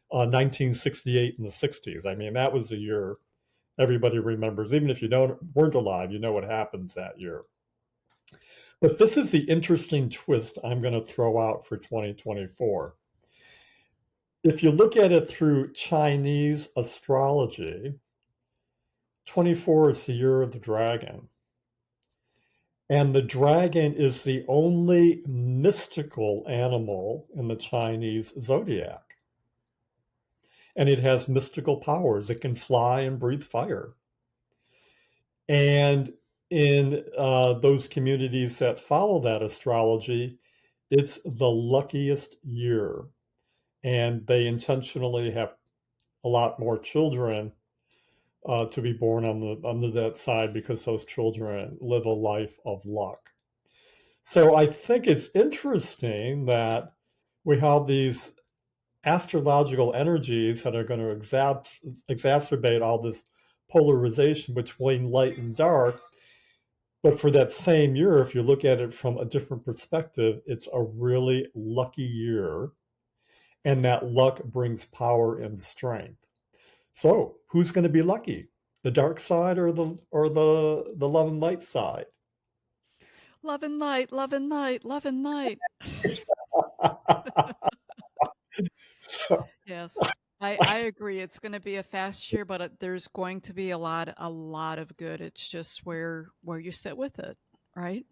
1968 in the 60s. I mean, that was a year everybody remembers. Even if you weren't alive, you know what happens that year. But this is the interesting twist I'm going to throw out for 2024. If you look at it through Chinese astrology, 24 is the year of the dragon. And the dragon is the only mystical animal in the Chinese zodiac. And it has mystical powers. It can fly and breathe fire. And in those communities that follow that astrology, it's the luckiest year. And they intentionally have a lot more children to be born under that side, because those children live a life of luck. So I think it's interesting that we have these astrological energies that are going to exacerbate all this polarization between light and dark. But for that same year, if you look at it from a different perspective, it's a really lucky year. And that luck brings power and strength. So who's going to be lucky? The dark side or the love and light side? Love and light, love and light, love and light. So, Yes. I agree. It's going to be a fast year, but there's going to be a lot of good. It's just where you sit with it, right?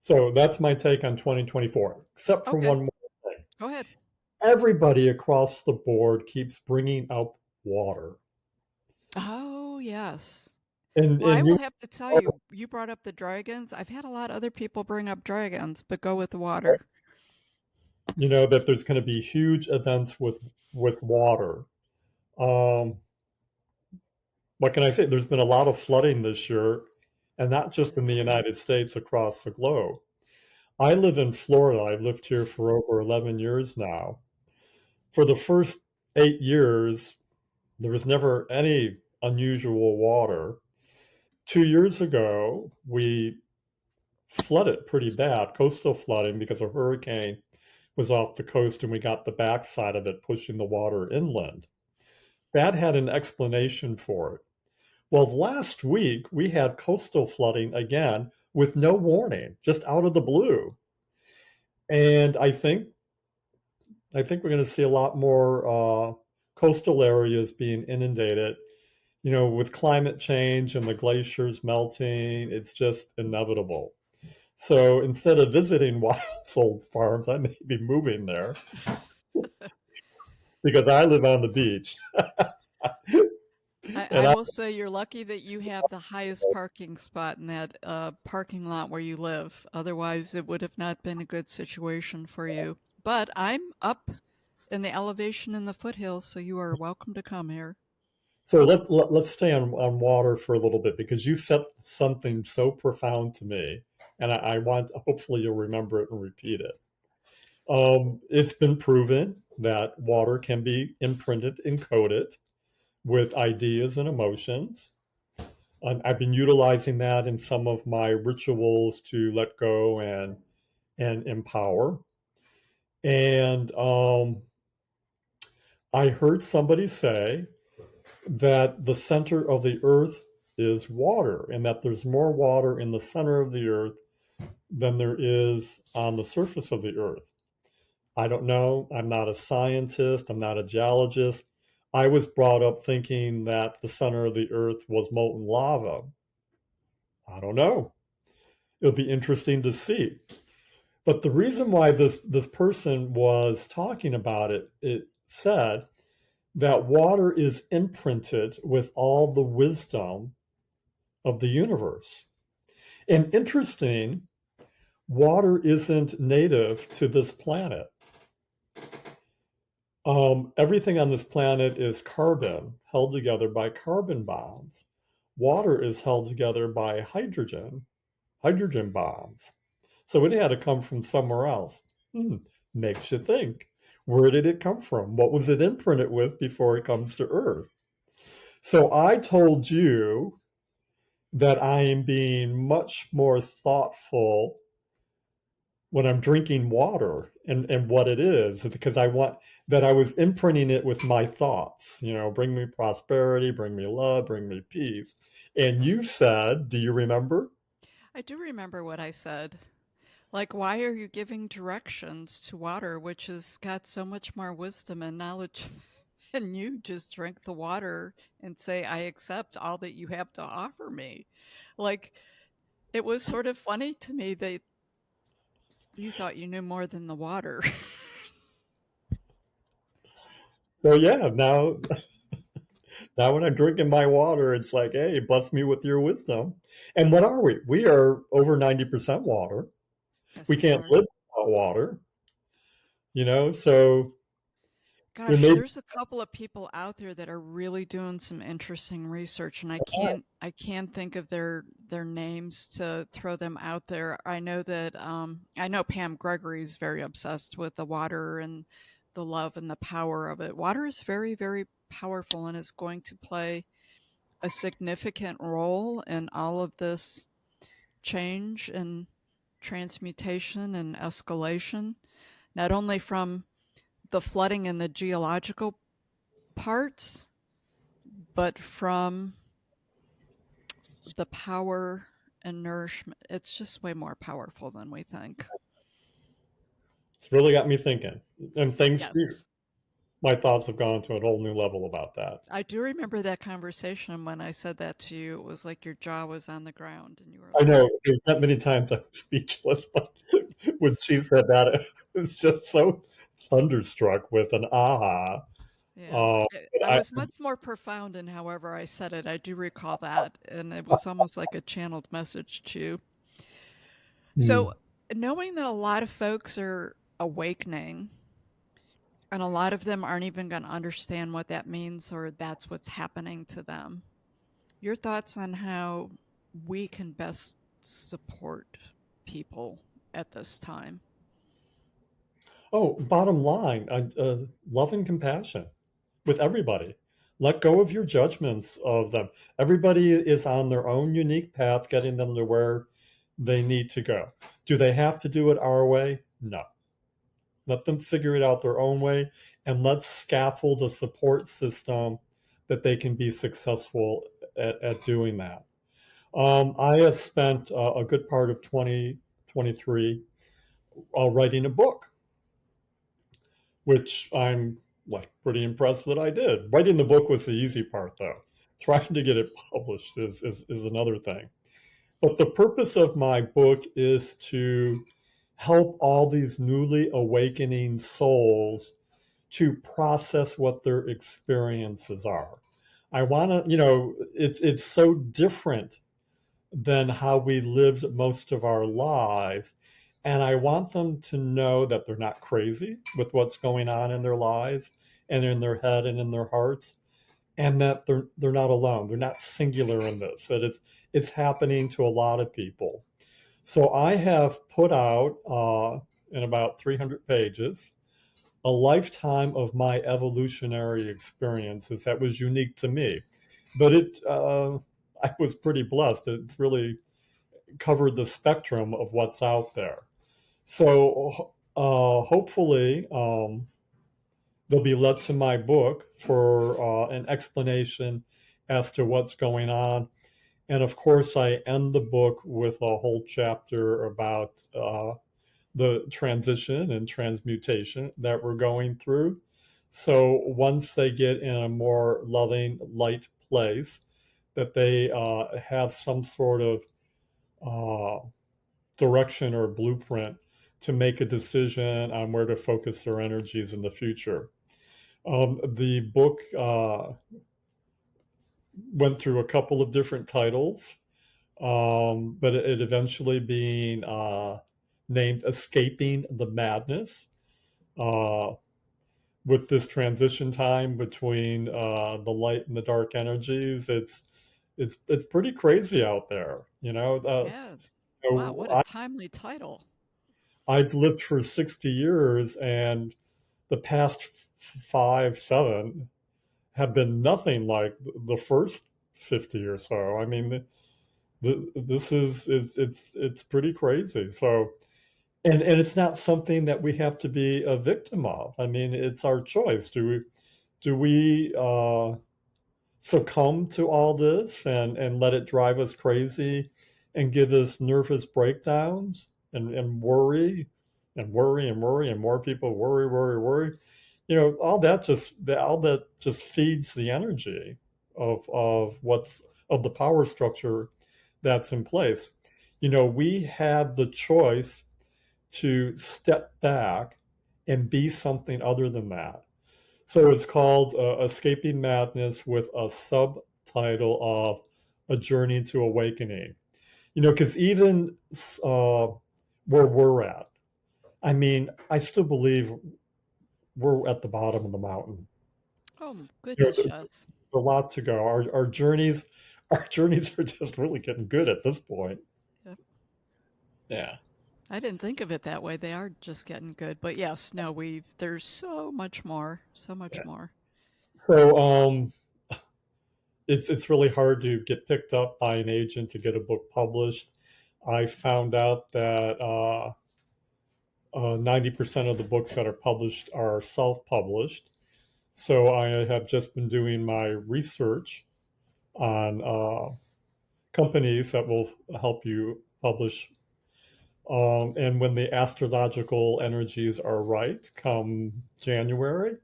so that's my take on 2024, except for Okay, one more thing. go ahead. Everybody across the board keeps bringing up water. Oh, yes. Well, I And will have to tell you, you brought up the dragons. I've had a lot of other people bring up dragons, but go with the water. you know that there's going to be huge events with water. Um, what can I say? There's been a lot of flooding this year, and not just in the United States, across the globe. I live in Florida. I've lived here for over 11 years now. For the first 8 years, there was never any unusual water. 2 years ago, we flooded pretty bad, coastal flooding, because a hurricane was off the coast and we got the backside of it pushing the water inland. That had an explanation for it. Well, last week we had coastal flooding again with no warning, just out of the blue. And I think we're going to see a lot more coastal areas being inundated. With climate change and the glaciers melting, it's just inevitable. So instead of visiting wild farms, I may be moving there because I live on the beach. I And I, will say you're lucky that you have the highest parking spot in that parking lot where you live. Otherwise, it would have not been a good situation for you. But I'm up in the elevation in the foothills, so you are welcome to come here. so let's stay on water for a little bit because you said something so profound to me, and I want hopefully you'll remember it and repeat it. It's been proven that water can be imprinted, encoded with ideas and emotions. I've been utilizing that in some of my rituals to let go and empower. And I heard somebody say that the center of the earth is water and that there's more water in the center of the earth than there is on the surface of the earth. I don't know. I'm not a scientist. I'm not a geologist. I was brought up thinking that the center of the earth was molten lava. I don't know. It'll be interesting to see. But the reason why this person was talking about it, it said that water is imprinted with all the wisdom of the universe. And interesting, water isn't native to this planet. Everything on this planet is carbon, held together by carbon bonds. Water is held together by hydrogen bonds. So it had to come from somewhere else. Hmm, makes you think. Where did it come from? What was it imprinted with before it comes to Earth? So I told you that I am being much more thoughtful when I'm drinking water and what it is, because I want that I was imprinting it with my thoughts, bring me prosperity, bring me love, bring me peace. And you said, do you remember? I do remember what I said. Like, why are you giving directions to water, which has got so much more wisdom and knowledge than you? Just drink the water and say, I accept all that you have to offer me. Like, it was sort of funny to me that you thought you knew more than the water. So yeah, now when I'm drinking my water, it's like, hey, bless me with your wisdom. And what are we? We are over 90% water. We Yes, we can't are. live without water, so we Gosh, made there's a couple of people out there that are really doing some interesting research, and I can't think of their names to throw them out there. I know that I know Pam Gregory is very obsessed with the water and the love and the power of it. Water is very, very powerful and is going to play a significant role in all of this change and transmutation and escalation, not only from the flooding and the geological parts, but from the power and nourishment. It's just way more powerful than we think. it's really got me thinking. And thanks to you, Yes. my thoughts have gone to a whole new level about that. I do remember that conversation when I said that to you. It was like your jaw was on the ground and you were I like, know there's not many times I'm speechless, but when she said that, it was just so thunderstruck with an aha. yeah. Uh, I I, was much more profound in however I said it. I do recall that. And it was almost like a channeled message to you. hmm. So, knowing that a lot of folks are awakening and a lot of them aren't even going to understand what that means or that's what's happening to them. Your thoughts on how we can best support people at this time? Oh, bottom line, love and compassion with everybody. Let go of your judgments of them. Everybody is on their own unique path, getting them to where they need to go. Do they have to do it our way? No. Let them figure it out their own way, and let's scaffold a support system that they can be successful at doing that. I have spent a good part of 2023 writing a book, which I'm like pretty impressed that I did. Writing the book was the easy part, though. Trying to get it published is another thing. But the purpose of my book is to help all these newly awakening souls to process what their experiences are. I want to, it's so different than how we lived most of our lives. And I want them to know that they're not crazy with what's going on in their lives and in their head and in their hearts, and that they're not alone. They're not singular in this. That it's happening to a lot of people. So I have put out in about 300 pages a lifetime of my evolutionary experiences that was unique to me. But I was pretty blessed. It's really covered the spectrum of what's out there. So hopefully they'll be led to my book for an explanation as to what's going on. And of course, I end the book with a whole chapter about the transition and transmutation that we're going through. So once they get in a more loving, light place, that they have some sort of uh, direction or blueprint to make a decision on where to focus their energies in the future. The book went through a couple of different titles, but it eventually being named Escaping the Madness. Uh, with this transition time between the light and the dark energies, it's pretty crazy out there. Yeah. Wow, what a I, timely title. I've lived for 60 years, and the past five, seven have been nothing like the first 50 or so. I mean, this is it's pretty crazy. So, and it's not something that we have to be a victim of. I mean, it's our choice. Do we succumb to all this and let it drive us crazy and give us nervous breakdowns and worry and worry and more people worry? All that just feeds the energy of what's of the power structure that's in place. We have the choice to step back and be something other than that. So it's called Escaping Madness with a subtitle of A Journey to Awakening. Because even where we're at, I mean, I still believe we're at the bottom of the mountain. Oh, There's goodness, yes. a lot to go. Our journeys are just really getting good at this point. Yep. Yeah. I didn't think of it that way. They are just getting good. But yes, no, there's so much more, so much Yeah. more. So it's really hard to get picked up by an agent to get a book published. I found out that 90% of the books that are published are self-published. So I have just been doing my research on companies that will help you publish. And when the astrological energies are right, come January,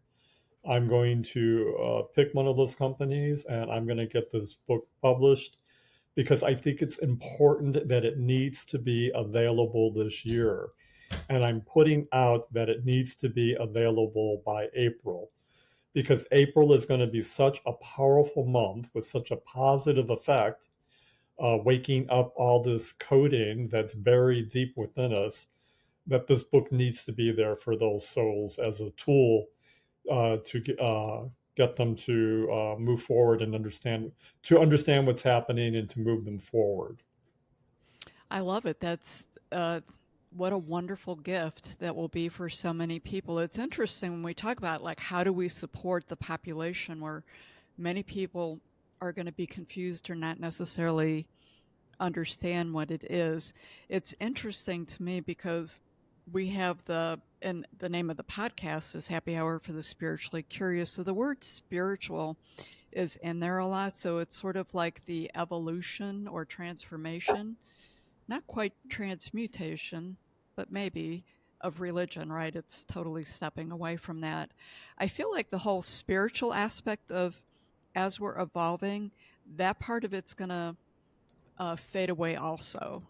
I'm going to pick one of those companies and I'm going to get this book published because I think it's important that it needs to be available this year. And I'm putting out that it needs to be available by April because April is going to be such a powerful month with such a positive effect, waking up all this coding that's buried deep within us, that this book needs to be there for those souls as a tool to get them to move forward and understand what's happening and to move them forward. I love it. That's what a wonderful gift that will be for so many people. It's interesting when we talk about like how do we support the population where many people are going to be confused or not necessarily understand what it is. It's interesting to me because we have and the name of the podcast is Happy Hour for the Spiritually Curious. So the word spiritual is in there a lot. So it's sort of like the evolution or transformation, not quite transmutation, but maybe of religion, right? It's totally stepping away from that. I feel like the whole spiritual aspect of as we're evolving, that part of it's going to fade away also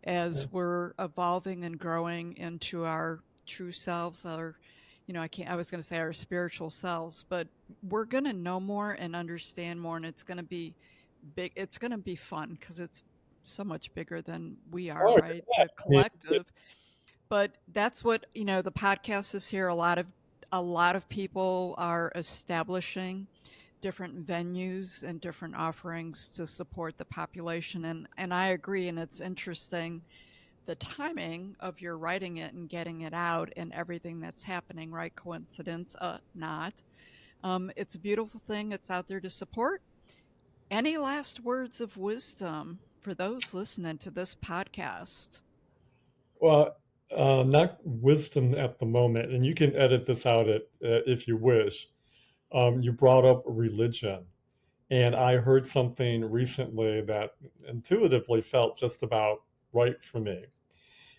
as we're evolving and growing into our true selves, our, I was going to say our spiritual selves, but we're going to know more and understand more, and it's going to be big. It's going to be fun because it's so much bigger than we are, Oh, right? The I mean, collective. But that's what, the podcast is here. A lot of people are establishing different venues and different offerings to support the population, and I agree, and it's interesting the timing of your writing it and getting it out and everything that's happening, right? Coincidence? Not. It's a beautiful thing. It's out there to support. Any last words of wisdom for those listening to this podcast? well, not wisdom at the moment, and you can edit this out if you wish. You brought up religion, and I heard something recently that intuitively felt just about right for me.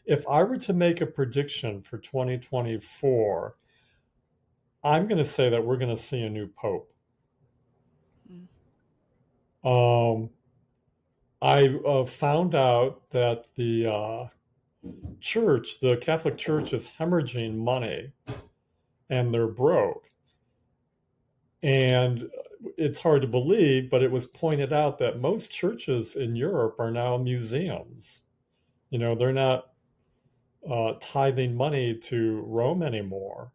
If I were to make a prediction for 2024, I'm going to say that we're going to see a new pope. Mm. Um, I found out that the Catholic Church, is hemorrhaging money and they're broke. And it's hard to believe, but it was pointed out that most churches in Europe are now museums. They're not tithing money to Rome anymore.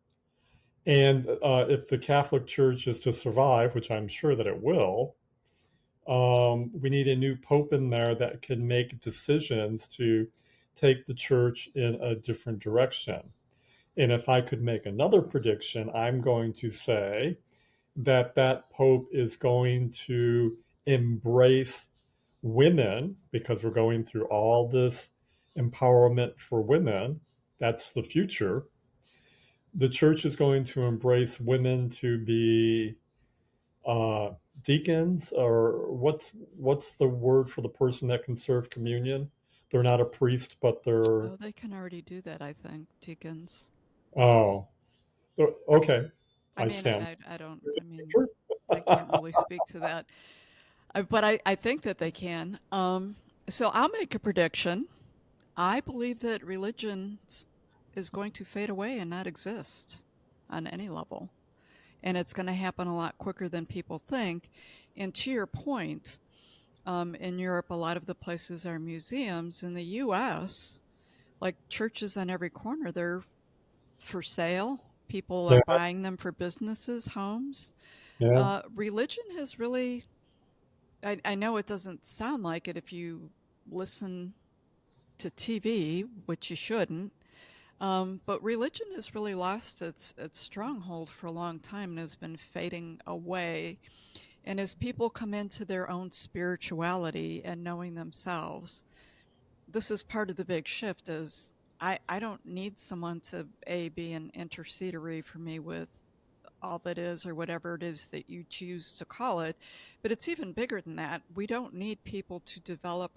And if the Catholic Church is to survive, which I'm sure that it will, we need a new pope in there that can make decisions to take the church in a different direction. And if I could make another prediction, I'm going to say that that pope is going to embrace women because we're going through all this empowerment for women. That's the future. The church is going to embrace women to be uh, deacons, or what's the word for the person that can serve communion? They're not a priest, but they're Oh, they can already do that, I think, deacons. oh, okay. I I mean, stand. I don't, I mean, I can't really speak to that. But I think that they can. So I'll make a prediction. I believe that religion is going to fade away and not exist on any level. And it's going to happen a lot quicker than people think. And to your point, in Europe, a lot of the places are museums. In the US, like churches on every corner, they're for sale. People are Yeah, buying them for businesses, homes. yeah, Religion has really, I know it doesn't sound like it if you listen to TV, which you shouldn't. But religion has really lost its stronghold for a long time and has been fading away. And as people come into their own spirituality and knowing themselves, this is part of the big shift. Is I don't need someone to be an intercedery for me with all that is or whatever it is that you choose to call it, but it's even bigger than that. We don't need people to develop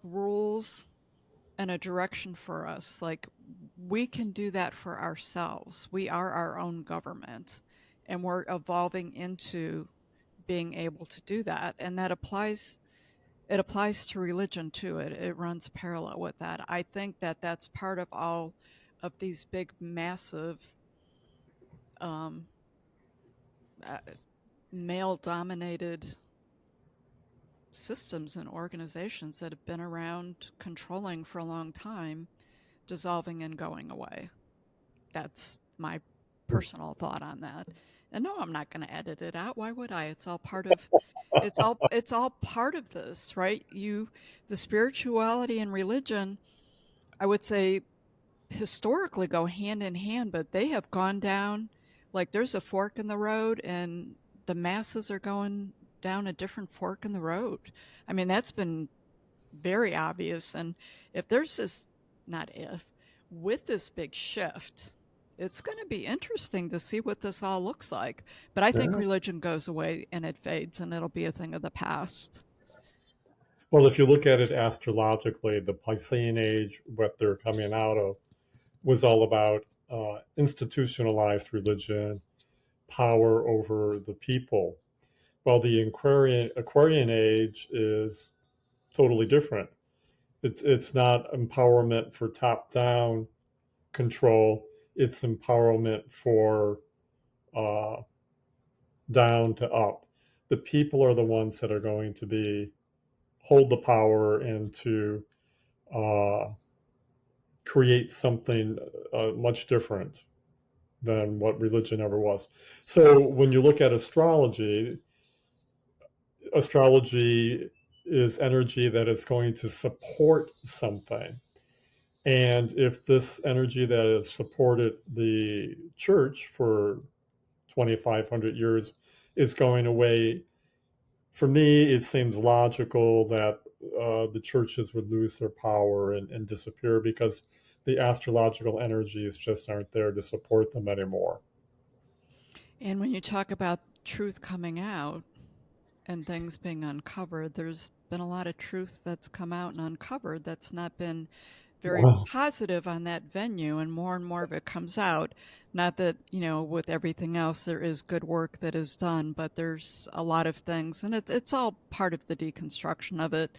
rules and a direction for us. Like, we can do that for ourselves. We are our own government, and we're evolving into being able to do that. And it applies to religion too. It runs parallel with that. I think that that's part of all of these big, massive, um, uh, male-dominated systems and organizations that have been around controlling for a long time dissolving and going away. That's my personal thought on that. And no, I'm not going to edit it out. Why would I? It's all part of this, right? The spirituality and religion, I would say, historically go hand in hand, but they have gone down, like there's a fork in the road and the masses are going down a different fork in the road. I mean, that's been very obvious. And if there's this, not if, with this big shift, it's going to be interesting to see what this all looks like. But I think yeah. religion goes away and it fades and it'll be a thing of the past. Well, if you look at it astrologically, the Piscean age, what they're coming out of, was all about institutionalized religion, power over the people. While the Aquarian age is totally different. It's not empowerment for top down control. It's empowerment for uh, down to up. The people are the ones that are going to be hold the power and to uh, create something much different than what religion ever was. So when you look at astrology, astrology is energy that is going to support something. And if this energy that has supported the church for 2,500 years is going away, for me, it seems logical that the churches would lose their power and disappear because the astrological energies just aren't there to support them anymore. And when you talk about truth coming out and things being uncovered, there's been a lot of truth that's come out and uncovered that's not been very Wow. positive on that venue, and more of it comes out. Not that, with everything else, there is good work that is done, but there's a lot of things, and it's all part of the deconstruction of it.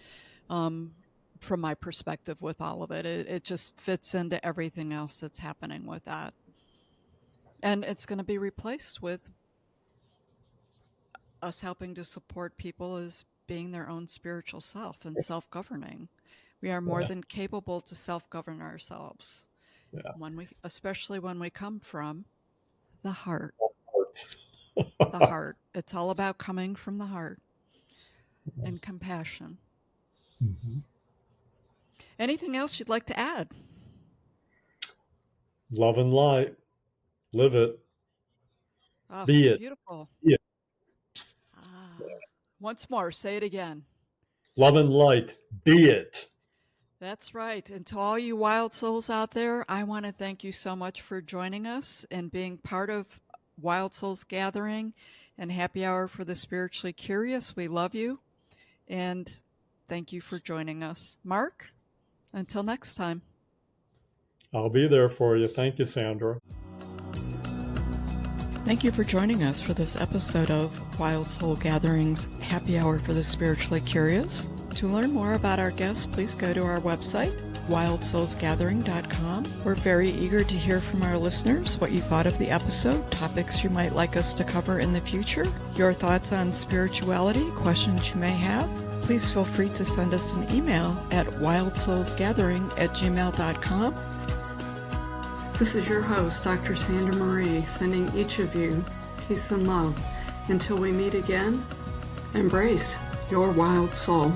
Um, from my perspective, with all of it, it just fits into everything else that's happening with that, and it's going to be replaced with us helping to support people as being their own spiritual self and self-governing. We are more Yeah. than capable to self-govern ourselves, Yeah. especially when we come from the heart. The Art. heart. It's all about coming from the heart and compassion. Mhm. Anything else you'd like to add? Love and light. Live it. Oh, Be it. beautiful. Be it. Ah, once more, say it again. Love and light. Be it. That's right. And to all you wild souls out there, I want to thank you so much for joining us and being part of Wild Souls Gathering and Happy Hour for the Spiritually Curious. We love you and thank you for joining us. Mark, until next time. I'll be there for you. Thank you, Sandra. Thank you for joining us for this episode of Wild Soul Gatherings Happy Hour for the Spiritually Curious. To learn more about our guests, please go to our website, wildsoulsgathering.com. We're very eager to hear from our listeners what you thought of the episode, topics you might like us to cover in the future, your thoughts on spirituality, questions you may have. Please feel free to send us an email at wildsoulsgathering@gmail.com. This is your host, Dr. Sandra Marie, sending each of you peace and love. Until we meet again, embrace your wild soul.